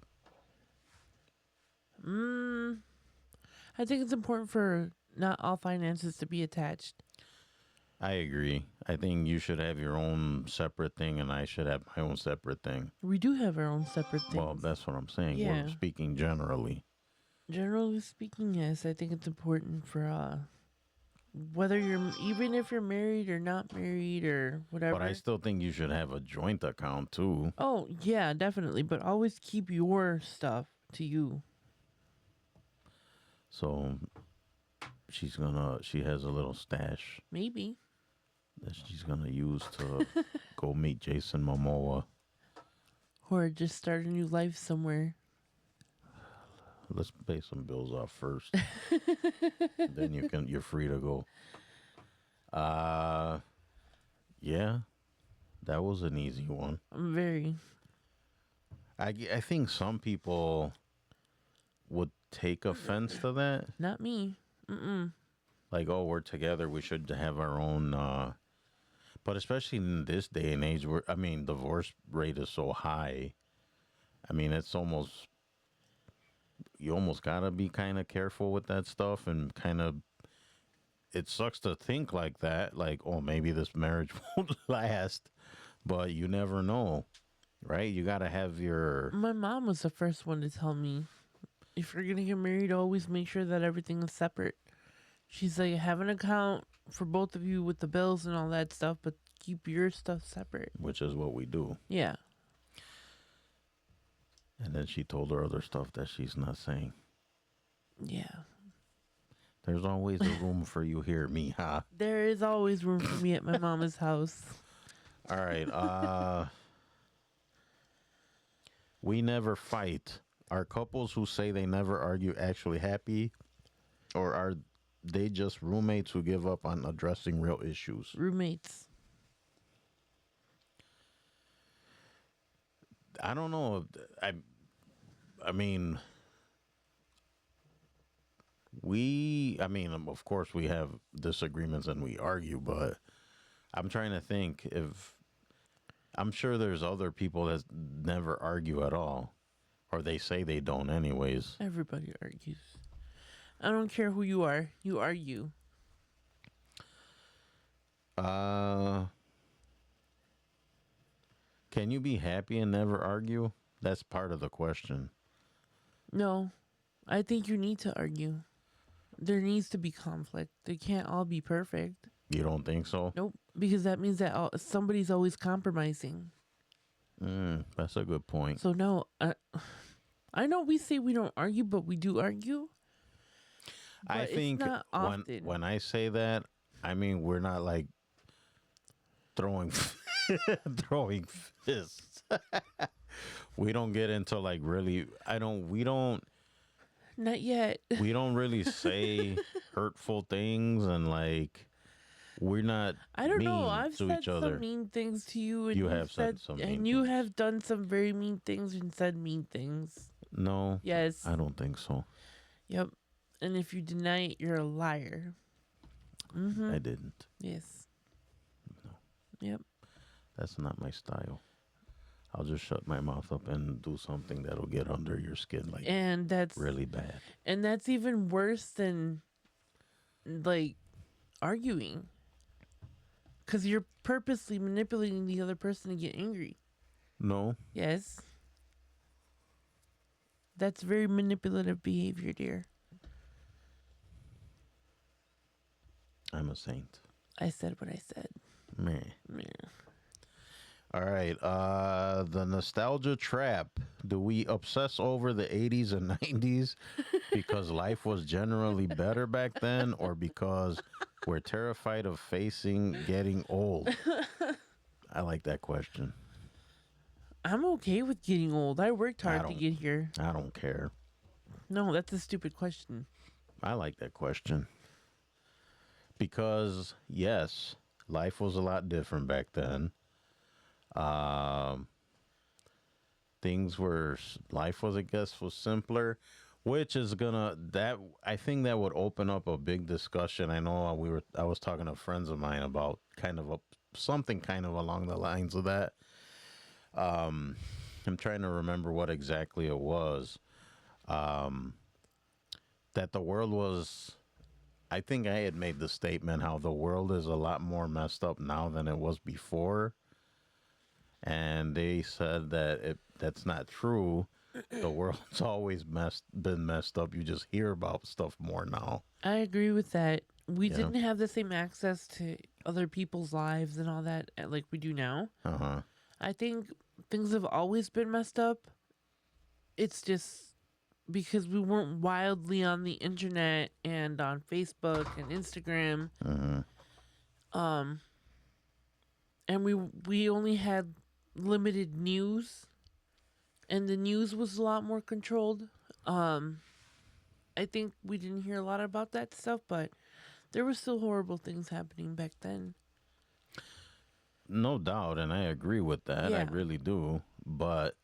I think it's important for not all finances to be attached. I agree. I think you should have your own separate thing, and I should have my own separate thing. We do have our own separate things. Well, that's what I'm saying. Yeah. We're speaking generally. Generally speaking, yes, I think it's important for whether you're even if you're married or not married or whatever. But I still think you should have a joint account too. Oh, yeah, definitely, but always keep your stuff to you. So she has a little stash Maybe. that she's gonna use to go meet Jason Momoa. Or just start a new life somewhere. Let's pay some bills off first. Then you're free to go. Yeah. That was an easy one. I'm very I think some people would take offense to that. not me. Mm-mm. Like, oh, we're together, we should have our own but especially in this day and age where divorce rate is so high. I mean, you almost gotta be kind of careful with that stuff, and kind of it sucks to think like that, like, oh, maybe this marriage won't last, but you never know, right? You gotta have your My mom was the first one to tell me, if you're gonna get married, always make sure that everything is separate. She's like, have an account for both of you with the bills and all that stuff, but keep your stuff separate. which is what we do. Yeah. And then she told her other stuff that she's not saying. Yeah. There's always a room for you here, Mija. There is always room for me at my mama's house. All right. We never fight. Are couples who say they never argue actually happy, or are they just roommates who give up on addressing real issues? Roommates. I don't know. I mean, of course we have disagreements and we argue, but I'm trying to think if I'm sure there's other people that never argue at all, or they say they don't anyways. Everybody argues. I don't care who you are. You argue. Can you be happy and never argue? That's part of the question. No. I think you need to argue. There needs to be conflict. They can't all be perfect. You don't think so? Nope. Because that means that somebody's always compromising. That's a good point. So no, I know we say we don't argue, but we do argue. I But think it's not often. when I say that, I mean we're not like throwing throwing fists. We don't get into like really. Not yet. We don't really say hurtful things, and like we're not. I don't know. mean I've to said each other. some mean things to you, and You you've have said some mean and you things. have done some very mean things and said mean things. No, Yes. I don't think so. Yep. And if you deny it, you're a liar. Mm-hmm. I didn't. Yes. Yep. That's not my style. I'll just shut my mouth up and do something that'll get under your skin, like And that's really bad. And that's even worse than like arguing. Because you're purposely manipulating the other person to get angry. No, Yes. That's very manipulative behavior, dear. I'm a saint. I said what I said. Meh. Meh. All right. The nostalgia trap. Do we obsess over the 80s and 90s because life was generally better back then, or because we're terrified of facing getting old? I like that question. I'm okay with getting old. I worked hard to don't- get here. I don't care. No, that's a stupid question. I like that question. Because, yes, life was a lot different back then. Life was, I guess, was simpler, which is I think that would open up a big discussion. I know I was talking to friends of mine about something kind of along the lines of that. I'm trying to remember what exactly it was. That the world was, I think I had made the statement how the world is a lot more messed up now than it was before, and they said that that's not true. The world's always been messed up. You just hear about stuff more now. I agree with that. We Yeah. didn't have the same access to other people's lives and all that like we do now. Uh huh. I think things have always been messed up. It's just because we weren't wildly on the internet and on Facebook and Instagram. And we only had limited news, and the news was a lot more controlled. I think we didn't hear a lot about that stuff, but there were still horrible things happening back then. No doubt, and I agree with that. I Yeah. really do. But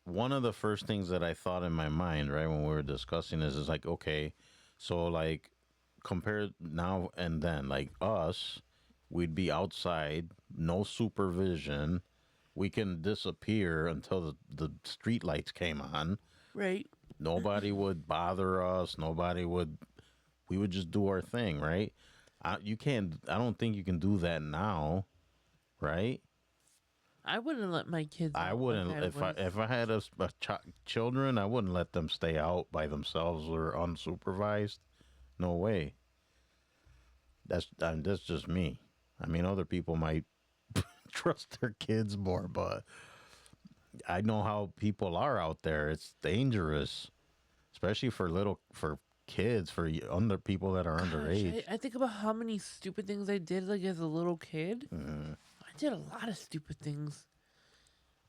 one of the first things that I thought in my mind, right, when we were discussing this is like, okay, so like compared now and then, like us, we'd be outside, no supervision. We can disappear until the street lights came on. Right. Nobody would bother us. We would just do our thing, right? I don't think you can do that now, right? I wouldn't let my kids. I out wouldn't like was. if I had children, I wouldn't let them stay out by themselves or unsupervised. No way. That's just me. I mean, other people might trust their kids more, but I know how people are out there. It's dangerous, especially for kids, for under people that are Gosh, underage. I think about how many stupid things I did like as a little kid. I did a lot of stupid things.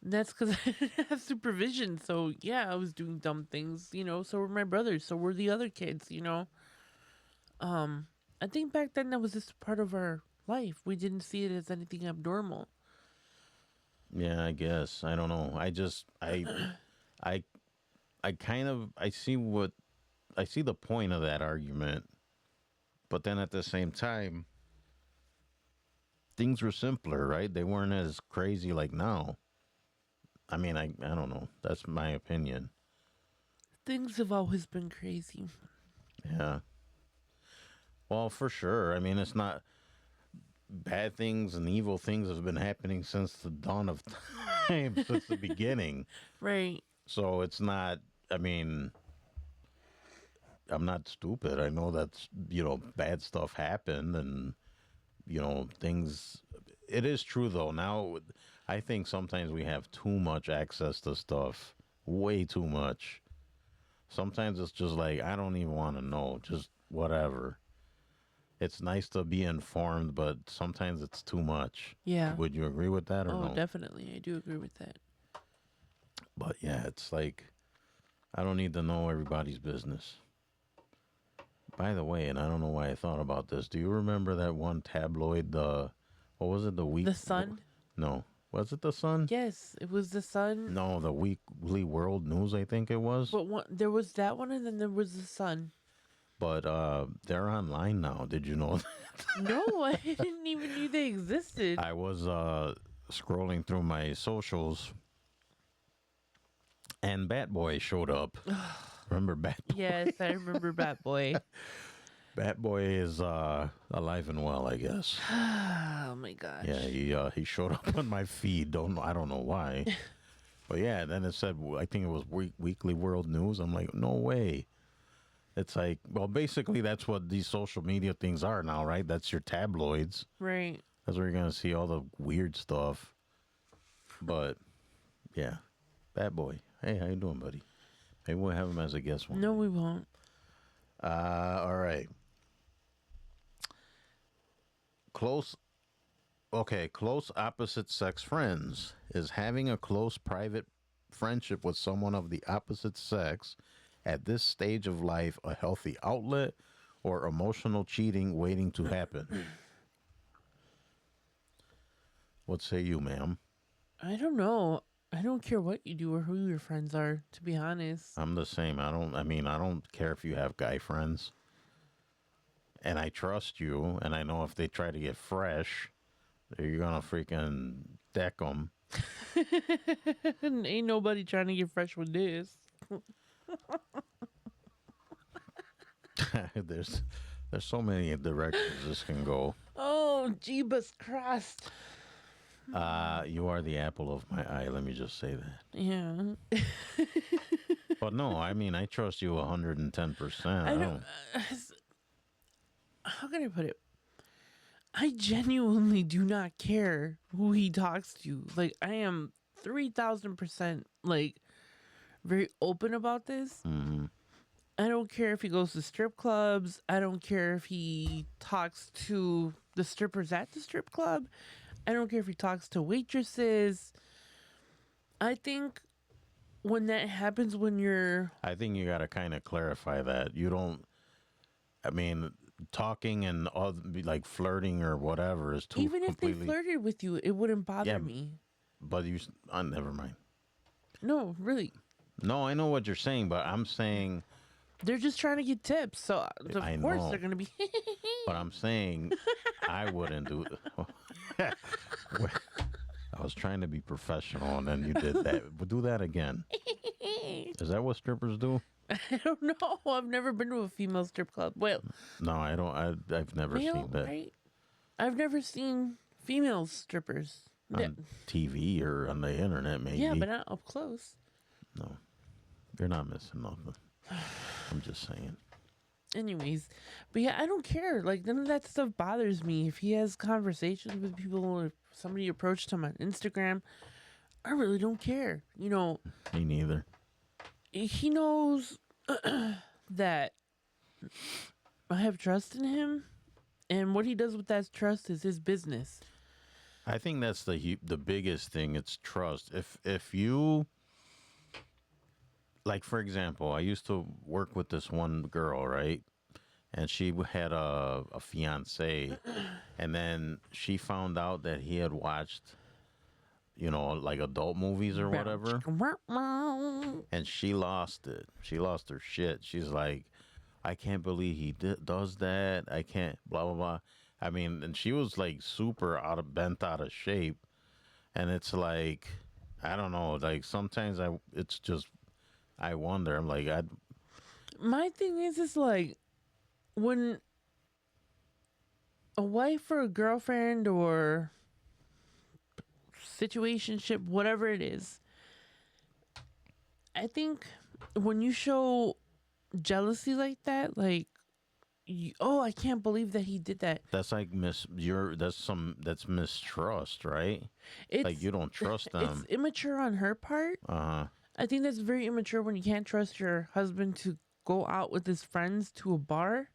And that's because I didn't have supervision. So yeah, I was doing dumb things. So were my brothers. So were the other kids. I think back then that was just part of our life. We didn't see it as anything abnormal. Yeah, I guess. I don't know. I kind of I see the point of that argument, but then at the same time, things were simpler, right? They weren't as crazy like now. I mean, I don't know. That's my opinion. Things have always been crazy. Yeah. Well, for sure. I mean, it's not bad things and evil things have been happening since the dawn of time, since the beginning. Right. So it's not, I mean, I'm not stupid. I know that's, bad stuff happened and, things. It is true, though. Now, I think sometimes we have too much access to stuff, way too much. Sometimes it's just like, I don't even want to know, just whatever. It's nice to be informed, but sometimes it's too much. Yeah. Would you agree with that or Oh, no? definitely. I do agree with that. But yeah, it's like, I don't need to know everybody's business. By the way, and I don't know why I thought about this. Do you remember that one tabloid, what was it, The Sun? No. Was it the Sun? Yes, it was the Sun. No, the Weekly World News, I think it was. But there was that one, and then there was the Sun. But they're online now. Did you know that? No, I didn't even knew they existed. I was scrolling through my socials, and Bat Boy showed up. Remember Bat Boy? Yes, I remember Bat Boy. Bat Boy is alive and well, I guess. Oh my gosh. Yeah, he showed up on my feed. I don't know why, but yeah. Then it said, I think it was Weekly World News. I'm like, no way. It's like, well, basically that's what these social media things are now, right? That's your tabloids. Right. That's where you're gonna see all the weird stuff. But yeah, Bat Boy. Hey, how you doing, buddy? Maybe we'll have him as a guest one. No, we won't. All right. Close opposite sex friends. Is having a close private friendship with someone of the opposite sex at this stage of life a healthy outlet or emotional cheating waiting to happen? What say you, ma'am? I don't know. I don't care what you do or who your friends are, to be honest. I'm the same. I don't care if you have guy friends. And I trust you, and I know if they try to get fresh, you're gonna freaking deck them. Ain't nobody trying to get fresh with this. there's so many directions this can go. Oh, Jeebus crossed. You are the apple of my eye. Let me just say that. Yeah. But no, I mean, I trust you 110%. I don't. How can I put it? I genuinely do not care who he talks to. Like, I am 3,000% like very open about this. Mhm. I don't care if he goes to strip clubs. I don't care if he talks to the strippers at the strip club. I don't care if he talks to waitresses. I think when that happens, when you're I think you got to kind of clarify that. You don't, I mean, talking and like flirting or whatever is too even if they completely. flirted with you, it wouldn't bother Yeah. me. But never mind. No, really. No, I know what you're saying, but I'm saying, They're just trying to get tips, so of I course know. they're gonna be. but I'm saying I wouldn't do it. I was trying to be professional and then you did that. But do that again. Is that what strippers do? I don't know. I've never been to a female strip club. Well, No, I don't. I've never male, seen that right? I've never seen female strippers. on TV or on the internet, maybe. Yeah, but not up close. No, you're not missing nothing. I'm just saying. Anyways, but yeah, I don't care. Like, none of that stuff bothers me. If he has conversations with people, or if somebody approached him on Instagram, I really don't care. You know, Me neither. he knows that I have trust in him, and what he does with that trust is his business. I think that's the biggest thing. It's trust. If you, like, for example, I used to work with this one girl, right? And she had a fiance, and then she found out that he had watched, like adult movies or whatever, and she lost it. She lost her shit. She's like, I can't believe he does that. I can't, blah, blah, blah. I mean, and she was like super bent out of shape. And it's like, I don't know, like sometimes I wonder, I'm like, My thing is like, when a wife or a girlfriend or situationship, whatever it is, I think when you show jealousy like that, like, I can't believe that he did that. that's like that's mistrust, right? It's Like you don't trust them. It's immature on her part. Uh-huh. I think that's very immature when you can't trust your husband to go out with his friends to a bar,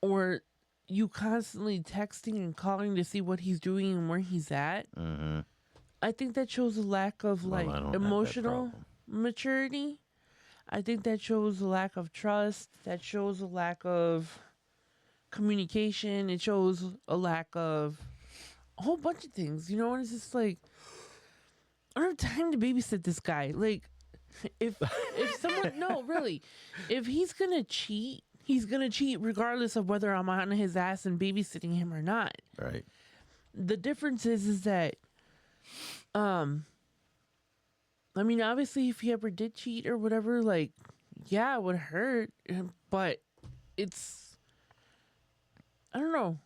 or you constantly texting and calling to see what he's doing and where he's at. Mm-hmm. I think that shows a lack of Well, I don't have that emotional problem. maturity. I think that shows a lack of trust. That shows a lack of communication. It shows a lack of a whole bunch of things. You know, and it's just like, I don't have time to babysit this guy. Like, if someone, no, really, if he's gonna cheat, he's gonna cheat regardless of whether I'm on his ass and babysitting him or not. Right. The difference is that, I mean, obviously, if he ever did cheat or whatever, like, yeah, it would hurt, but it's, I don't know.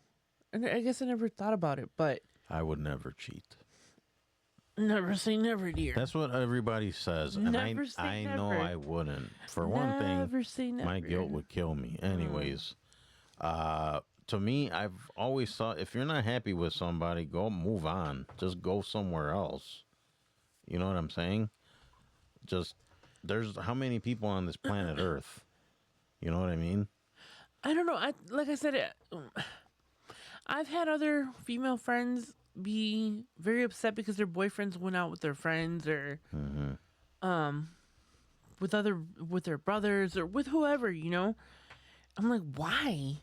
And I guess I never thought about it, but I would never cheat. never say never, dear. That's what everybody says. And Never say I know never. I wouldn't. For one thing, Never say never. my guilt would kill me. Anyways, to me, I've always thought if you're not happy with somebody, go move on. Just go somewhere else. You know what I'm saying? There's how many people on this planet Earth? You know what I mean? I don't know. Like I said, I've had other female friends be very upset because their boyfriends went out with their friends or with their brothers or with whoever, you know. I'm like, why?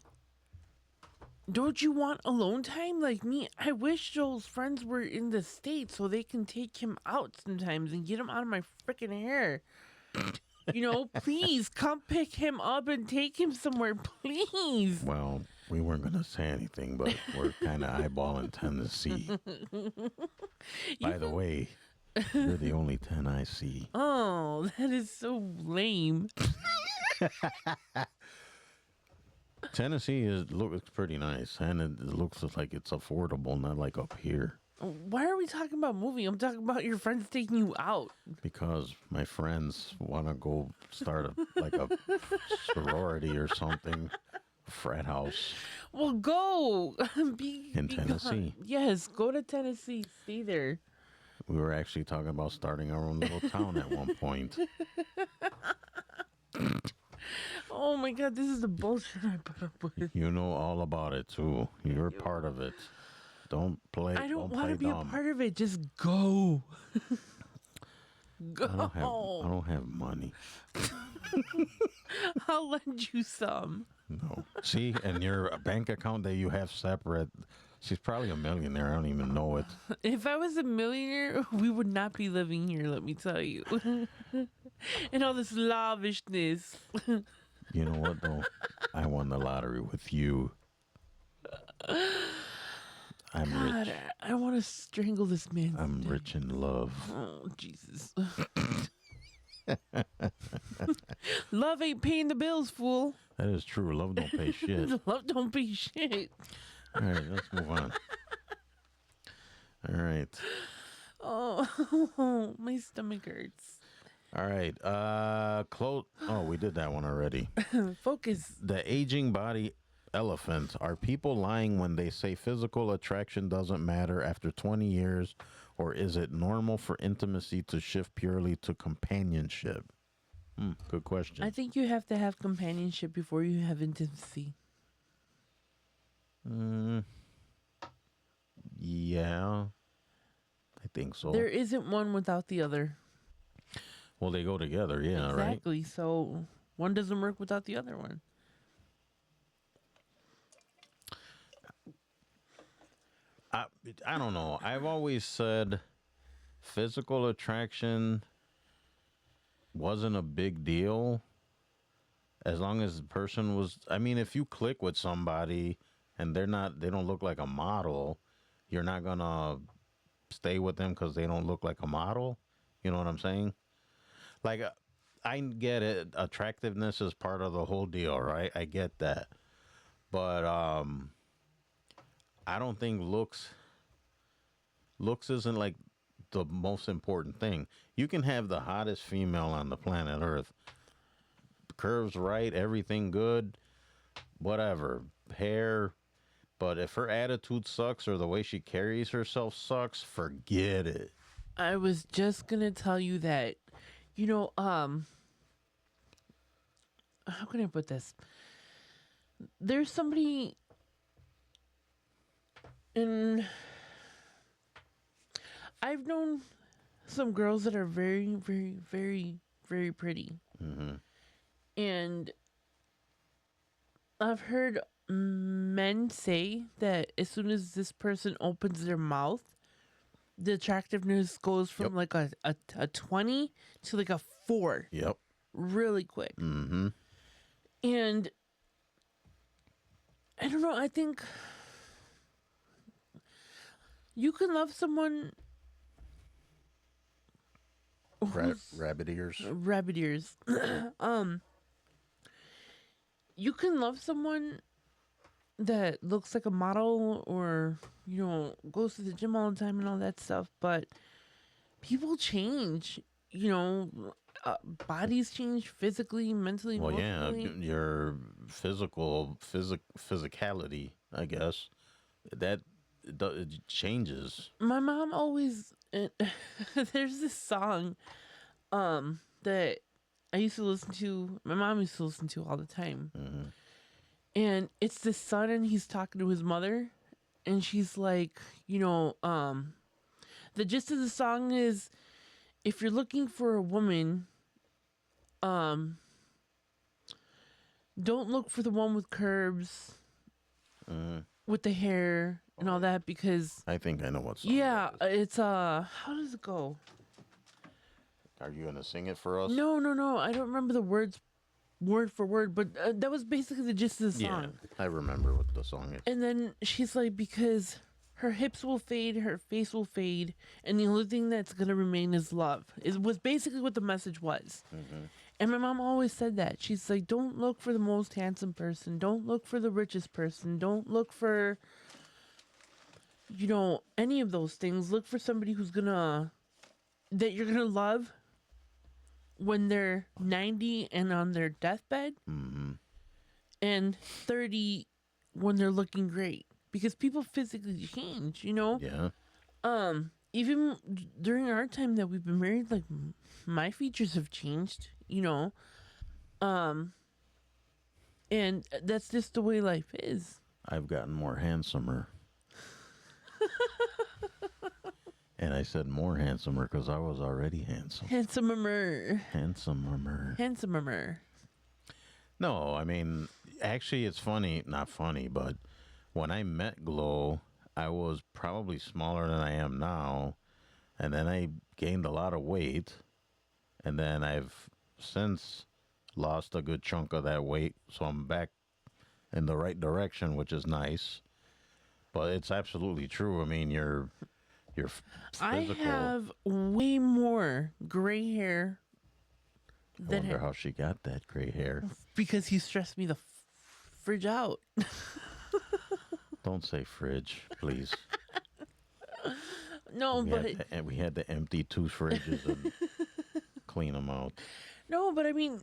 Don't you want alone time like me? I wish Joel's friends were in the States so they can take him out sometimes and get him out of my freaking hair. You know, please come pick him up and take him somewhere, please. Well, we weren't going to say anything, but we're kind of eyeballing Tennessee. By the way, you're the only 10 I see. Oh, that is so lame. Tennessee looks pretty nice, and it looks like it's affordable, not like up here. Why are we talking about movie? I'm talking about your friends taking you out. Because my friends want to go start a sorority or something, frat house Well, go. in be gone. Tennessee. Yes, go to Tennessee. Stay there. We were actually talking about starting our own little town at one point. Oh my God, this is the bullshit I put up with. You know all about it too. You're part of it. Don't play. I don't want play to be dumb. a part of it. Just go. Go. I don't have money. I'll lend you some. No. See, and your bank account that you have separate, she's probably a millionaire. I don't even know it. If I was a millionaire, we would not be living here, let me tell you. And all this lavishness. You know what, though? I won the lottery with you. I'm God, rich. I want to strangle this man. I'm rich in love. Oh, Jesus. Love ain't paying the bills, fool. That is true. Love don't pay shit. Love don't pay shit. All right, let's move on. All right. Oh, my stomach hurts. All right. Oh, we did that one already. Focus. The aging body elephant. Are people lying when they say physical attraction doesn't matter after 20 years, or is it normal for intimacy to shift purely to companionship? Good question. I think you have to have companionship before you have intimacy. Yeah, I think so. There isn't one without the other. Well, they go together, yeah, right? Exactly. So one doesn't work without the other one. I don't know. I've always said physical attraction wasn't a big deal as long as the person was. I mean, if you click with somebody and they don't look like a model, you're not gonna stay with them because they don't look like a model. You know what I'm saying? Like, I get it. Attractiveness is part of the whole deal, right? I get that. But I don't think looks isn't like the most important thing. You can have the hottest female on the planet Earth. Curves right, everything good, whatever. Hair. But if her attitude sucks or the way she carries herself sucks, forget it. I was just gonna tell you that, how can I put this? There's somebody I've known some girls that are very, very, very, very pretty. Mm-hmm. And I've heard men say that as soon as this person opens their mouth, the attractiveness goes from like a 20 to like a 4. Yep. Really quick. Mm-hmm. And I don't know, I think you can love someone Rabbit ears. rabbit ears. You can love someone that looks like a model or, goes to the gym all the time and all that stuff, but people change, bodies change physically, mentally, Well, yeah, emotionally. your physicality, I guess, it changes. My mom always there's this song that I used to listen to, my mom used to listen to all the time. Mm-hmm. And it's the son and he's talking to his mother and she's like, the gist of the song is, if you're looking for a woman, don't look for the one with curves, with the hair and all that, because I think I know what song. yeah, that is. it's how does it go? Are you gonna sing it for us? No, I don't remember the words word for word, but that was basically the gist of the Yeah, song. I remember what the song is. And then she's like, because her hips will fade, her face will fade, and the only thing that's gonna remain is love. It was basically what the message was. And my mom always said that. She's like, don't look for the most handsome person. Don't look for the richest person. Don't look for, any of those things. Look for somebody that you're gonna love when they're 90 and on their deathbed, and 30 when they're looking great. Because people physically change, Yeah. Even during our time that we've been married, like my features have changed, and that's just the way life is. I've gotten more handsomer. And I said more handsomer because I was already handsome. Handsomer. Handsomer. No, I mean, actually, it's funny. Not funny, but when I met Glow, I was probably smaller than I am now. And then I gained a lot of weight. And then I've since lost a good chunk of that weight. So I'm back in the right direction, which is nice. But it's absolutely true. I mean, your I physical. have way more gray hair I wonder how she got that gray hair. because he stressed me the fridge out. Don't say fridge, please. No, We had to empty 2 fridges and clean them out. no, but I mean,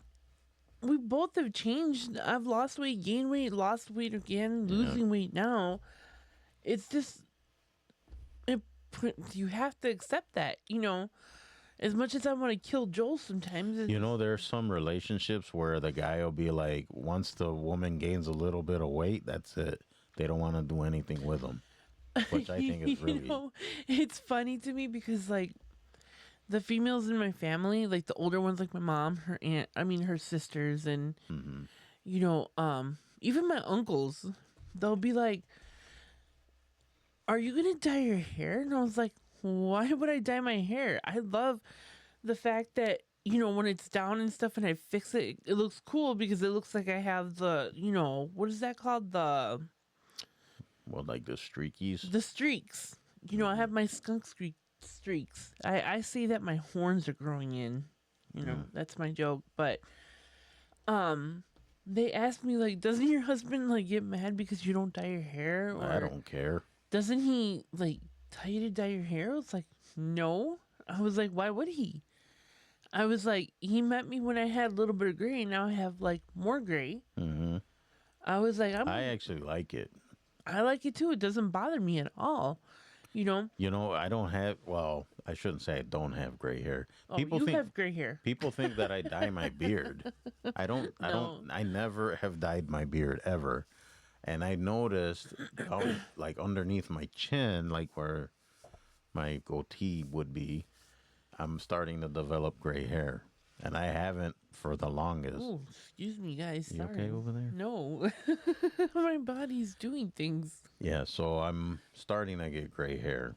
we both have changed. I've lost weight, gained weight, lost weight again, losing weight now. It's just, you have to accept that, As much as I want to kill Joel sometimes. There's some relationships where the guy will be like, once the woman gains a little bit of weight, that's it. They don't want to do anything with them, which I think is really. It's funny to me because, like, the females in my family, like the older ones, like my mom, her aunt, her sisters, and, even my uncles, they'll be like, are you going to dye your hair? And I was like, why would I dye my hair? I love the fact that, when it's down and stuff and I fix it, it looks cool because it looks like I have the, what is that called? Like the streakies? The streaks. I have my skunk streaks. I say that my horns are growing in. That's my joke. But they asked me, like, doesn't your husband, like, get mad because you don't dye your hair? Or I don't care. doesn't he, like, tell you to dye your hair? It's like, no. I was like, why would he? I was like, he met me when I had a little bit of gray, and now I have, like, more gray. Mm-hmm. I was like, I actually like it. I like it too. It doesn't bother me at all. I don't have, I shouldn't say I don't have gray hair. You have gray hair. People think that I dye my beard. I never have dyed my beard ever. And I noticed, like underneath my chin, like where my goatee would be, I'm starting to develop gray hair. And I haven't for the longest. Oh, excuse me, guys. You Sorry. okay over there? No. My body's doing things. Yeah, so I'm starting to get gray hair.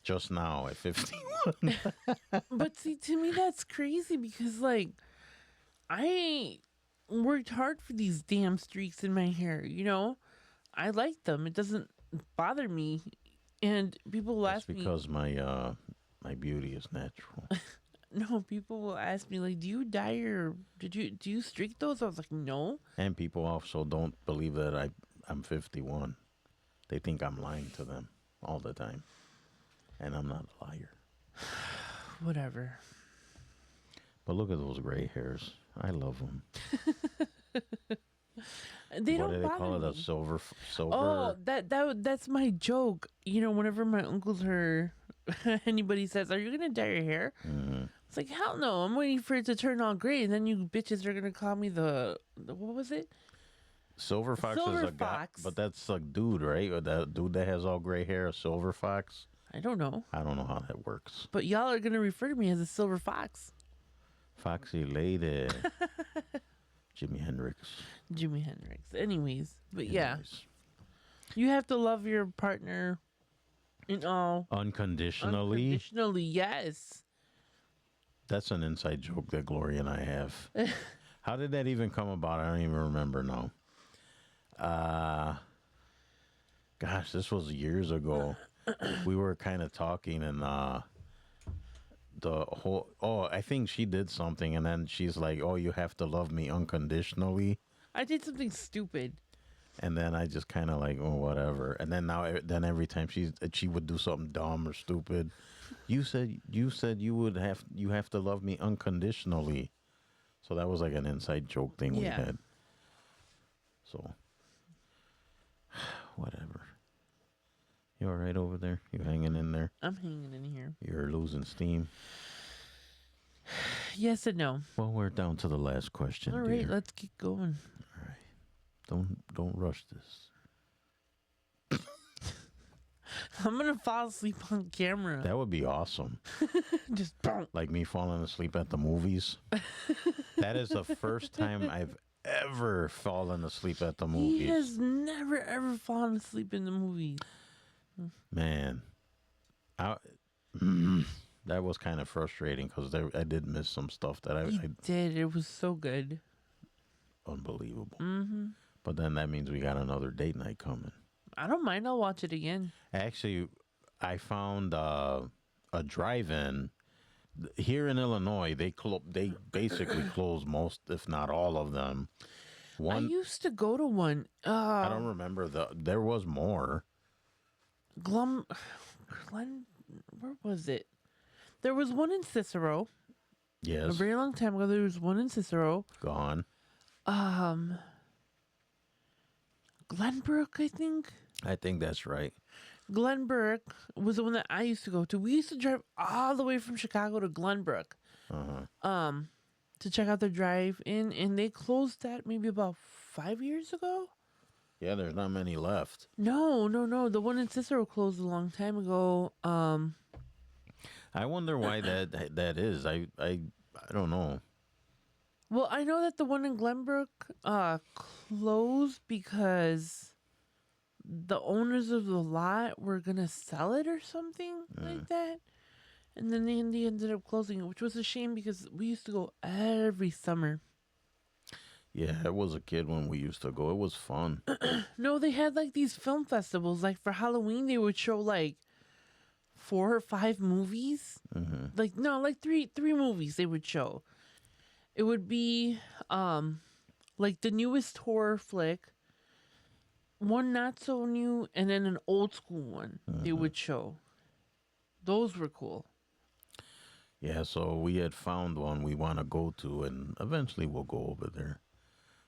Just now at 51. But see, to me, that's crazy because, like, I worked hard for these damn streaks in my hair, I like them. It doesn't bother me. And people will ask me. That's because my beauty is natural. No, people will ask me, like, do you dye or do you streak those? I was like, no. And people also don't believe that I'm 51. They think I'm lying to them all the time. And I'm not a liar. Whatever. But look at those gray hairs. I love them. They what don't do they bother call it? me. A silver? Oh, that's my joke. Whenever my uncles or anybody says, "Are you gonna dye your hair?" Mm-hmm. It's like, hell no. I'm waiting for it to turn all gray, and then you bitches are gonna call me the what was it? Silver fox Silver is a guy, fox. but that's a dude, right? Or that dude that has all gray hair, a silver fox. I don't know, I don't know how that works. but y'all are gonna refer to me as a silver fox. Foxy lady. Jimi Hendrix. Jimi Hendrix. Anyways, but yeah, Anyways. you have to love your partner in all Unconditionally. unconditionally. Yes. That's an inside joke that Gloria and I have. How did that even come about? I don't even remember now. Gosh, this was years ago. We were kind of talking, and the whole. Oh, I think she did something, and then she's like, "Oh, you have to love me unconditionally." I did something stupid. And then I just kind of like, oh, whatever. And then then every time she would do something dumb or stupid, you said you have to love me unconditionally. So that was like an inside joke thing we Yeah. had. So whatever. You all right over there? You hanging in there? I'm hanging in here. You're losing steam. Yes and no. Well, we're down to the last question. All right, dear. let's keep going. Don't rush this. I'm gonna fall asleep on camera. That would be awesome. Just boom. Like me falling asleep at the movies. That is the first time I've ever fallen asleep at the He movies. has never ever fallen asleep in the movies. Man, that was kind of frustrating because I did miss some stuff that He I did. It was so good. unbelievable. Mm-hmm. But then that means we got another date night coming. I don't mind. I'll watch it again. Actually, I found a drive-in here in Illinois. They basically close most, if not all of them. I used to go to one. I don't remember there was more. Glen, where was it? There was one in Cicero. A Yes, very long time ago. There was one in Cicero. gone. Glenbrook, I think. I think that's right. Glenbrook was the one that I used to go to. We used to drive all the way from Chicago to Glenbrook, to check out their drive-in, and they closed that maybe about 5 years ago. Yeah, there's not many left. No. The one in Cicero closed a long time ago. I wonder why that is. I don't know. Well, I know that the one in Glenbrook closed because the owners of the lot were gonna sell it or something like that, and then they ended up closing it, which was a shame because we used to go every summer. Yeah, I was a kid when we used to go. It was fun. No, they had like these film festivals. Like for Halloween, they would show like 4 or 5 movies. Like no, like three movies they would show. It would be like the newest horror flick, one not so new, and then an old school one they would show. Those were cool. Yeah, so we had found one we want to go to, and eventually we'll go over there.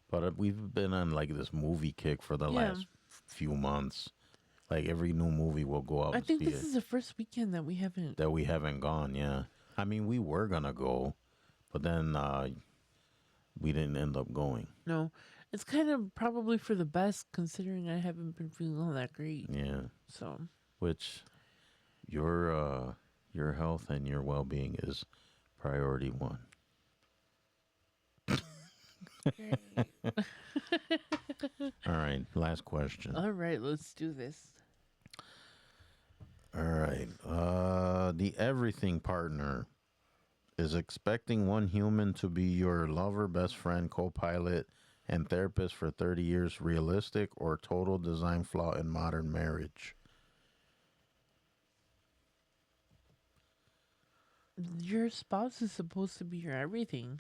But we've been on like this movie kick for the Yeah. last few months. Like every new movie we'll go out I and think see this it. is the first weekend that we haven't. That we haven't gone, yeah. I mean, we were going to go, but then we didn't end up going. No, it's kind of probably for the best considering I haven't been feeling all that great. Yeah, So which your health and your well-being is priority one. All right, last question. all right, let's do this. All right. The everything partner is expecting one human to be your lover, best friend, co-pilot, and therapist for 30 years realistic or total design flaw in modern marriage? Your spouse is supposed to be your everything.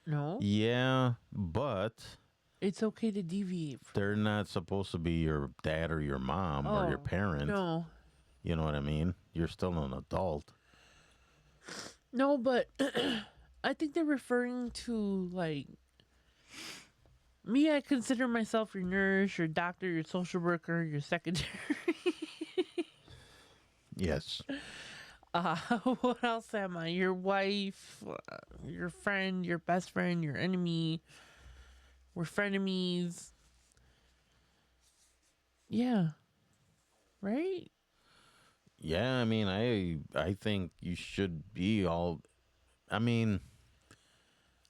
No, Yeah, but it's okay to deviate. they're not supposed to be your dad or your mom or your parent. No, You know what I mean? You're still an adult. no, but I think they're referring to like me. I consider myself your nurse, your doctor, your social worker, your secretary. Yes. What else am I? Your wife, your friend, your best friend, your enemy. We're frenemies. Yeah. Right? Yeah, I mean, I think you should be all. I mean,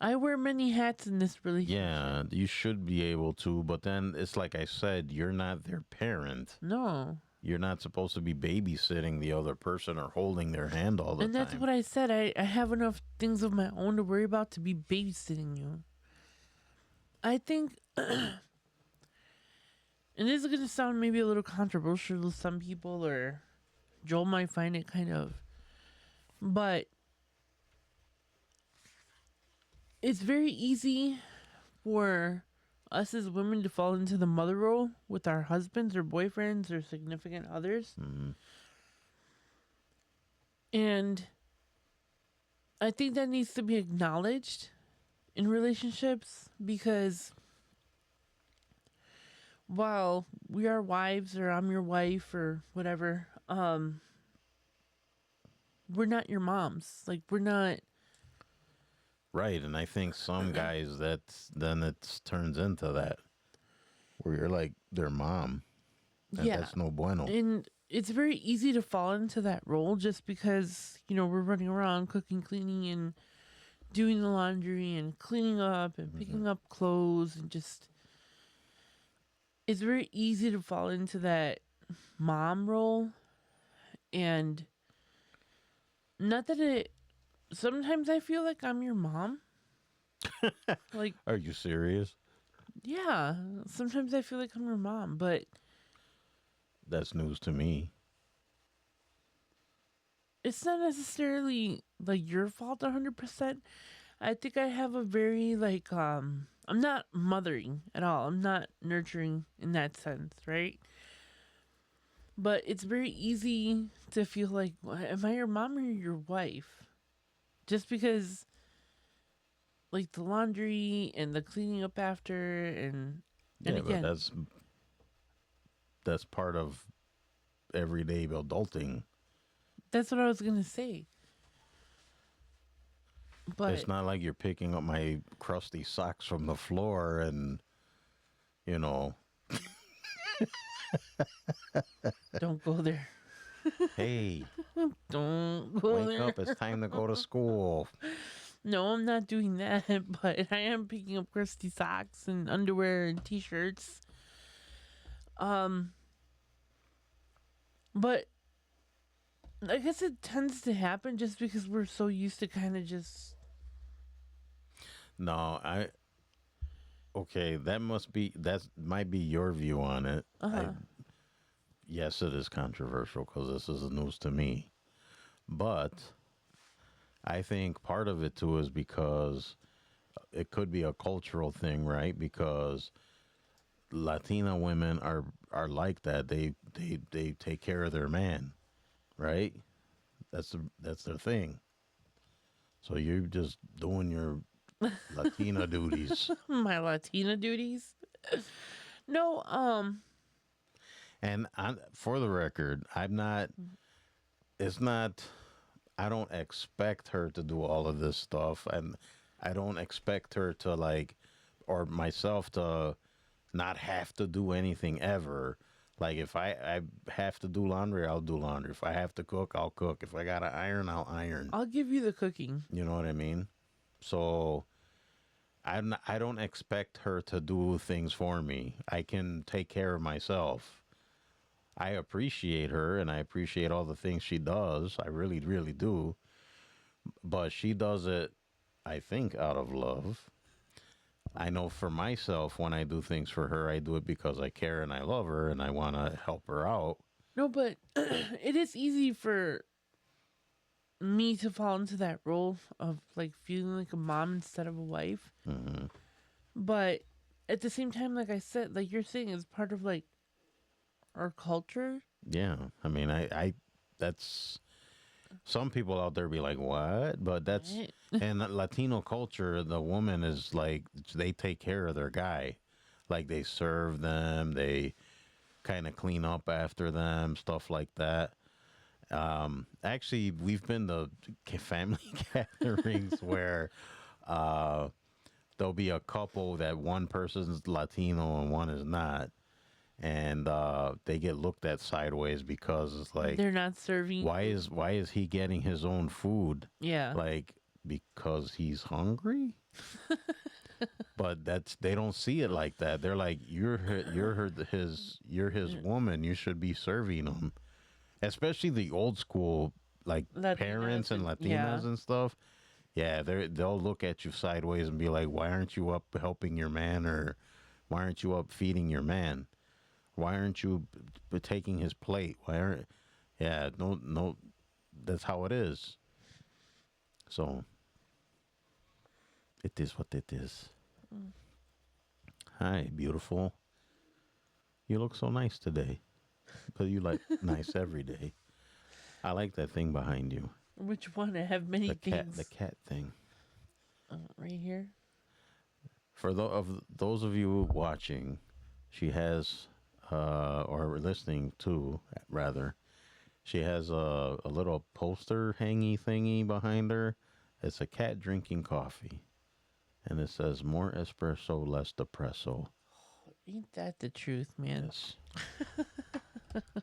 I wear many hats in this relationship. yeah, you should be able to, but then it's like I said, you're not their parent. No. You're not supposed to be babysitting the other person or holding their hand all the And time. that's what I said. I have enough things of my own to worry about to be babysitting you. I think, and this is going to sound maybe a little controversial to some people, or Joel might find it kind of, but it's very easy for us as women to fall into the mother role with our husbands or boyfriends or significant others. And I think that needs to be acknowledged in relationships, because while we are wives or I'm your wife or whatever, we're not your moms. Like, we're not. Right, and I think some guys it turns into that where you're like their mom, and Yeah. that's no bueno. And it's very easy to fall into that role just because, we're running around cooking, cleaning, and doing the laundry and cleaning up and picking up clothes, and just, it's very easy to fall into that mom role. And not that sometimes I feel like I'm your mom. Like, Are you serious? yeah, sometimes I feel like I'm your mom, but That's news to me. it's not necessarily like your fault 100%. I think I have a very I'm not mothering at all. I'm not nurturing in that sense, right? But it's very easy to feel like, am I your mom or your wife? Just because like the laundry and the cleaning up after and Yeah, again, but that's part of everyday adulting. that's what I was gonna say. But It's not like you're picking up my crusty socks from the floor and, you know, don't go there. hey, Don't go wake there. up, it's time to go to school. No, I'm not doing that, but I am picking up crusty socks and underwear and t-shirts. But I guess it tends to happen just because we're so used to kind of just No, okay, that might be your view on it. Yes, it is controversial because this is news to me. But I think part of it too is because it could be a cultural thing, right? Because Latina women are like that. They take care of their man, right? That's their thing. So you're just doing your Latina duties. my Latina duties. No, And for the record, I'm not. It's not. I don't expect her to do all of this stuff, and I don't expect her to or myself to not have to do anything ever. Like if I have to do laundry, I'll do laundry. If I have to cook, I'll cook. If I gotta iron, I'll iron. I'll give you the cooking. You know what I mean? So I don't expect her to do things for me. I can take care of myself. I appreciate her and I appreciate all the things she does. I really, really do. But she does it, I think, out of love. I know for myself, when I do things for her, I do it because I care and I love her and I want to help her out. No, but it is easy for me to fall into that role of like feeling like a mom instead of a wife. But at the same time, like I said, like you're saying, it's part of like our culture. Yeah. I mean, I that's some people out there be like, what? But that's, Right. and Latino culture, the woman is like, they take care of their guy. Like they serve them, they kind of clean up after them, stuff like that. Actually, we've been to family gatherings where there'll be a couple that one person's Latino and one is not. And they get looked at sideways because it's like, They're not serving. why is he getting his own food? Yeah. Like because he's hungry? But they don't see it like that. They're like, you're his woman. You should be serving him. Especially the old school like Latinas parents and and- Latinas yeah. and stuff. Yeah, they'll look at you sideways and be like, why aren't you up helping your man, or why aren't you up feeding your man? Why aren't you taking his plate? Why aren't Yeah, no, that's how it is. So it is what it is. Hi, beautiful. You look so nice today. Because you like nice every day. I like that thing behind you. Which one? I have many things. The cat thing. Right here. For those of you watching, she has, or listening to, rather, she has a little poster hangy thingy behind her. It's a cat drinking coffee. And it says, more espresso, less depresso. Ain't that the truth, man? Yes.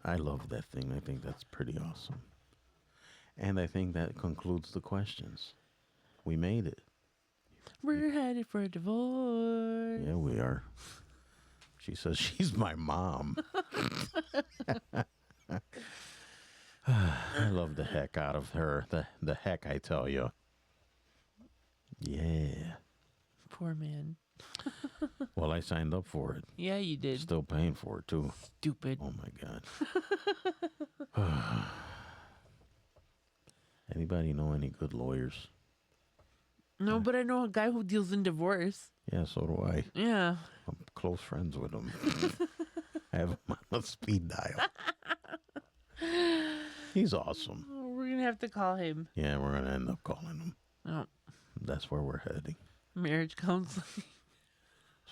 I love that thing. I think that's pretty awesome. And I think that concludes the questions. We made it. We're headed for a divorce. Yeah, we are. She says she's my mom. I love the heck out of her. The heck, I tell you. Yeah. Poor man. Well, I signed up for it. Yeah, you did. Still paying for it, too. Stupid. Oh, my God. Anybody know any good lawyers? No, but I know a guy who deals in divorce. Yeah, so do I. Yeah. I'm close friends with him. I have him on a speed dial. He's awesome. We're going to have to call him. Yeah, we're going to end up calling him. Oh, That's where we're heading. marriage counseling.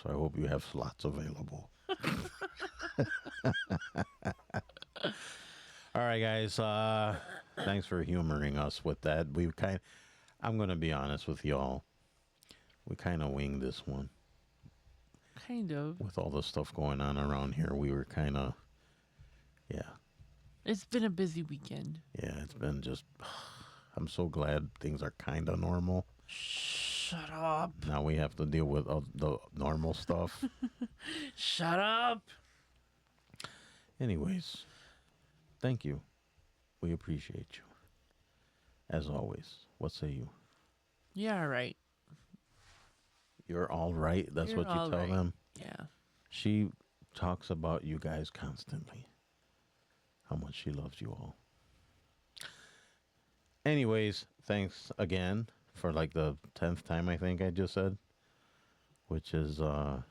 So I hope you have slots available. All right, guys. Thanks for humoring us with that. I'm going to be honest with y'all. We kind of winged this one. Kind of. With all the stuff going on around here, we were kind of, yeah. It's been a busy weekend. Yeah, it's been just, I'm so glad things are kind of normal. Shut up. Now we have to deal with the normal stuff. Shut up. Anyways, thank you. We appreciate you. As always, what say you? Yeah, right. You're all right. That's You're what you all tell right. them. Yeah. She talks about you guys constantly. How much she loves you all. Anyways, thanks again for like the 10th time I think I just said. Which is, you all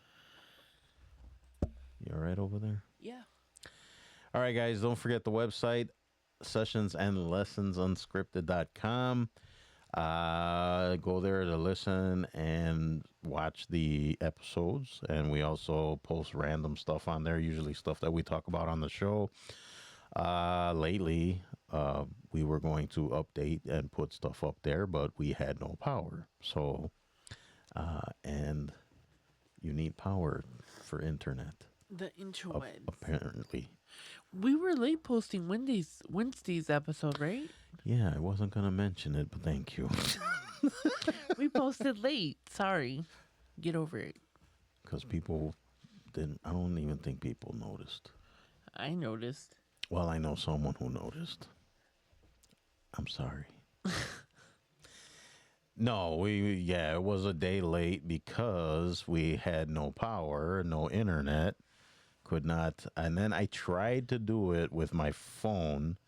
right over there? Yeah. All right, guys, don't forget the website, sessionsandlessonsunscripted.com. Go there to listen and watch the episodes. And we also post random stuff on there, usually stuff that we talk about on the show. Lately, we were going to update and put stuff up there, but we had no power. So, and you need power for internet, The interwebs. apparently. We were late posting Wednesday's episode, right? Yeah, I wasn't going to mention it, but thank you. We posted late. Sorry. Get over it. Because people didn't, I don't even think people noticed. I noticed. Well, I know someone who noticed. I'm sorry. No, it was a day late because we had no power, no internet, could not. And then I tried to do it with my phone,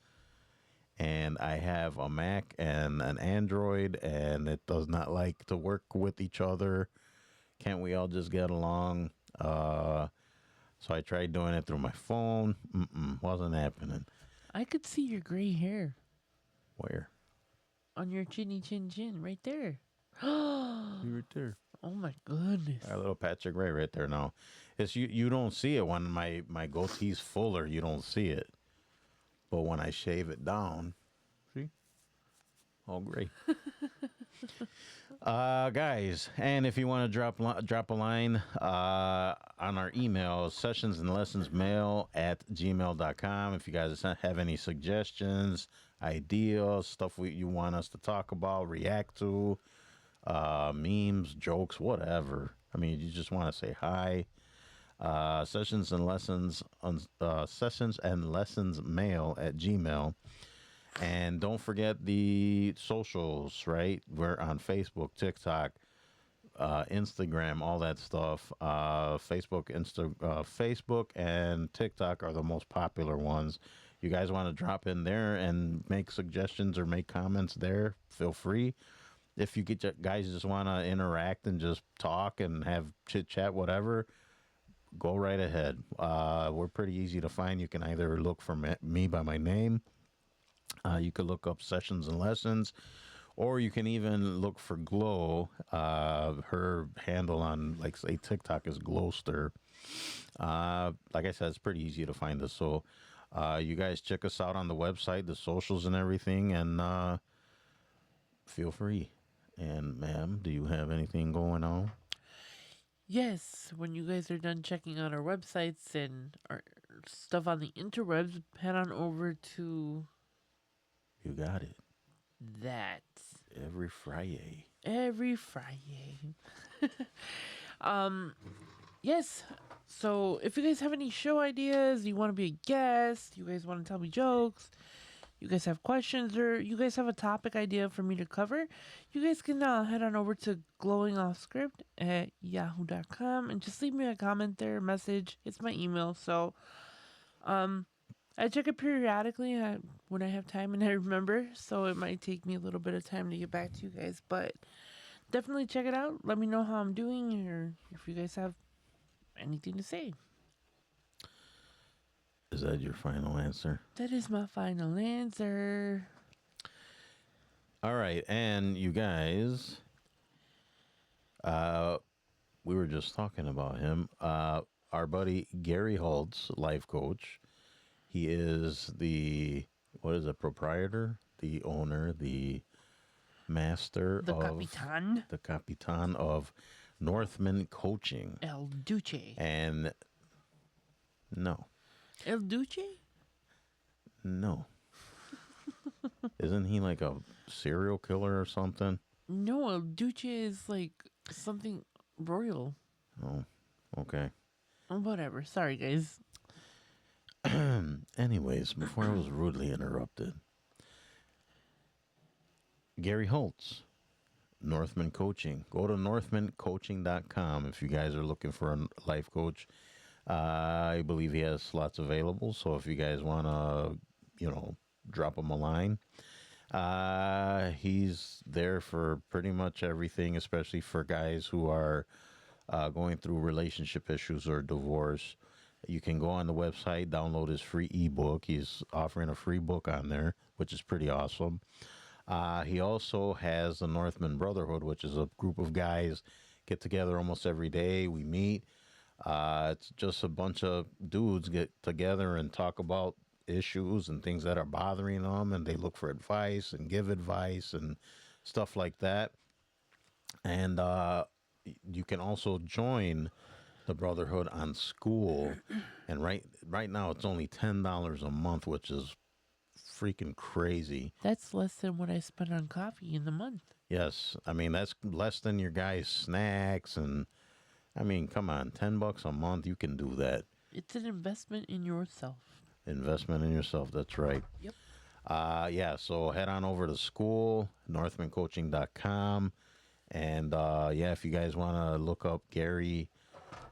and I have a Mac and an Android, and it does not like to work with each other. Can't we all just get along? So I tried doing it through my phone. Wasn't happening. I could see your gray hair Where? on your chinny chin chin right there. You right there. Oh my goodness. A little patch of gray right there now. It's you don't see it when my goatee's fuller, you don't see it. But when I shave it down, see? All gray. Guys, and if you want to drop a line on our email, sessionsandlessonsmail@gmail.com. If you guys have any suggestions, ideas, stuff you want us to talk about, react to, memes, jokes, whatever. I mean, you just want to say hi. Sessions and lessons mail at Gmail. And don't forget the socials, right? We're on Facebook, TikTok, Instagram, all that stuff. Facebook and TikTok are the most popular ones. You guys want to drop in there and make suggestions or make comments there? Feel free. If you guys just want to interact and just talk and have chit chat, whatever, go right ahead. We're pretty easy to find. You can either look for me by my name. You could look up Sessions and Lessons, or you can even look for Glow. Her handle on, like, say, TikTok is Glowster. Like I said, it's pretty easy to find us. So you guys check us out on the website, the socials and everything, and feel free. And, ma'am, do you have anything going on? Yes, when you guys are done checking out our websites and our stuff on the interwebs, head on over to You got it. that Every Friday. every Friday. Yes. So if you guys have any show ideas, you want to be a guest, you guys want to tell me jokes, you guys have questions, or you guys have a topic idea for me to cover, you guys can head on over to glowingoffscript@yahoo.com and just leave me a comment there, message. It's my email. So I check it periodically when I have time and I remember. So it might take me a little bit of time to get back to you guys. But definitely check it out. Let me know how I'm doing, or if you guys have anything to say. Is that your final answer? That is my final answer. All right. And you guys, we were just talking about him. Our buddy Gary Holtz, life coach. He is the, proprietor, the owner, the master The of Capitan. the Capitan of Northman Coaching. El Duce. And no. El Duce? No. Isn't he like a serial killer or something? No, El Duce is like something royal. Oh, okay. Whatever. Sorry, guys. Anyways, before I was rudely interrupted, Gary Holtz, Northman Coaching. Go to northmancoaching.com if you guys are looking for a life coach. I believe he has slots available, so if you guys want to, drop him a line. He's there for pretty much everything, especially for guys who are going through relationship issues or divorce. You can go on the website, download his free ebook. He's offering a free book on there, which is pretty awesome. He also has the Northman Brotherhood, which is a group of guys get together almost every day. We meet. It's just a bunch of dudes get together and talk about issues and things that are bothering them, and they look for advice and give advice and stuff like that. And you can also join the Brotherhood on School, and right now it's only $10 a month, which is freaking crazy. That's less than what I spend on coffee in the month. Yes, I mean that's less than your guys' snacks, and I mean, come on, $10 a month, you can do that. It's an investment in yourself. Investment in yourself, that's right. Yep. Yeah, so head on over to school, northmancoaching.com. And yeah, if you guys want to look up Gary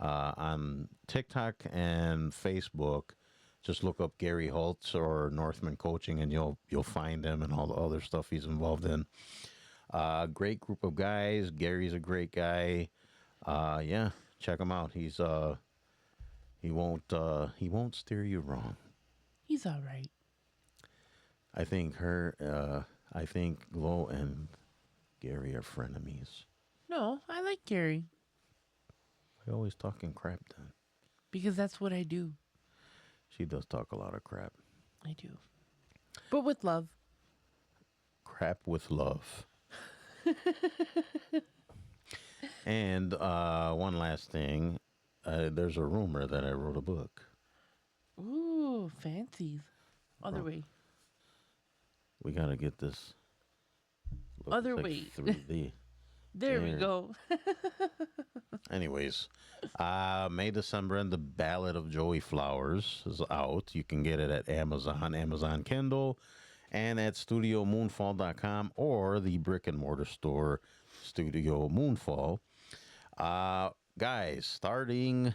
on TikTok and Facebook, just look up Gary Holtz or Northman Coaching, and you'll find him and all the other stuff he's involved in. Great group of guys. Gary's a great guy. Yeah, check him out. He won't steer you wrong. He's all right. I think Glow and Gary are frenemies. No, I like Gary We're always talking crap then. because that's what I do. She does talk a lot of crap. I do. But with love. Crap with love. And one last thing. There's a rumor that I wrote a book. Ooh, fancy. Other way. We got to get this. book Other like way. through the There we There. go. Anyways, May December and the Ballad of Joey Flowers is out. You can get it at Amazon Kindle, and at studiomoonfall.com or the brick and mortar store Studio Moonfall. Guys, starting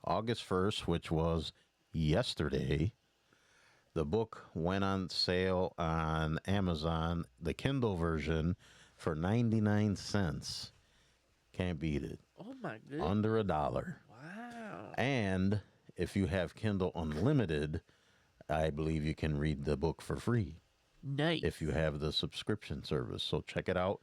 August 1st, which was yesterday, the book went on sale on Amazon, the Kindle version, for 99 cents. Can't beat it. Oh my goodness. Under $1. Wow. And if you have Kindle Unlimited, I believe you can read the book for free Nice. if you have the subscription service. So check it out.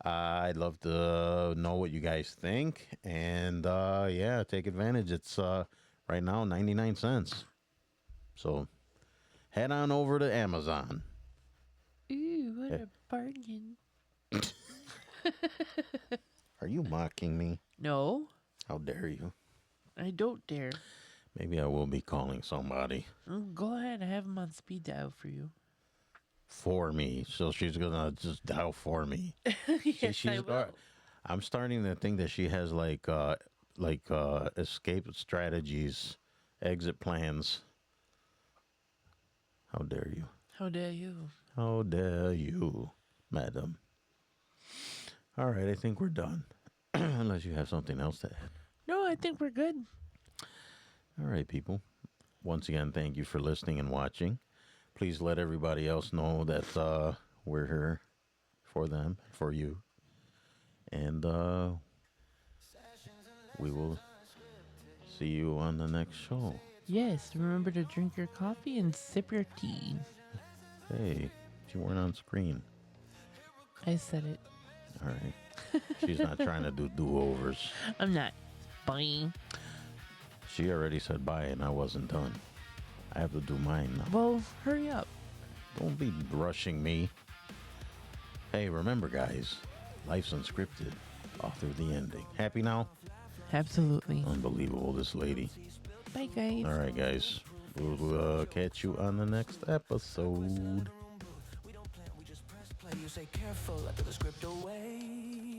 I'd love to know what you guys think. And yeah, take advantage. It's right now 99 cents. So head on over to Amazon. Ooh, what a bargain. Are you mocking me? No, How dare you? I don't dare. Maybe I will be calling somebody Go ahead. I have them on speed dial for you. for me. So she's going to just dial for me. Yes, I will. I'm starting to think that she has like escape strategies, exit plans. How dare you? How dare you? How dare you, madam? All right, I think we're done. Unless you have something else to add. No, I think we're good. All right, people. Once again, thank you for listening and watching. Please let everybody else know that we're here for them, for you. And we will see you on the next show. Yes, remember to drink your coffee and sip your tea. Hey, you weren't on screen. I said it. All right. She's not trying to do do-overs. I'm not. Bye. She already said bye and I wasn't done. I have to do mine now. Well, hurry up. Don't be rushing me. Hey, remember, guys, life's unscripted. Author the ending. Happy now? Absolutely. Unbelievable, this lady. Bye, guys. All right, guys. We'll catch you on the next episode. We don't plan, we just press play. You say careful, I throw the script away.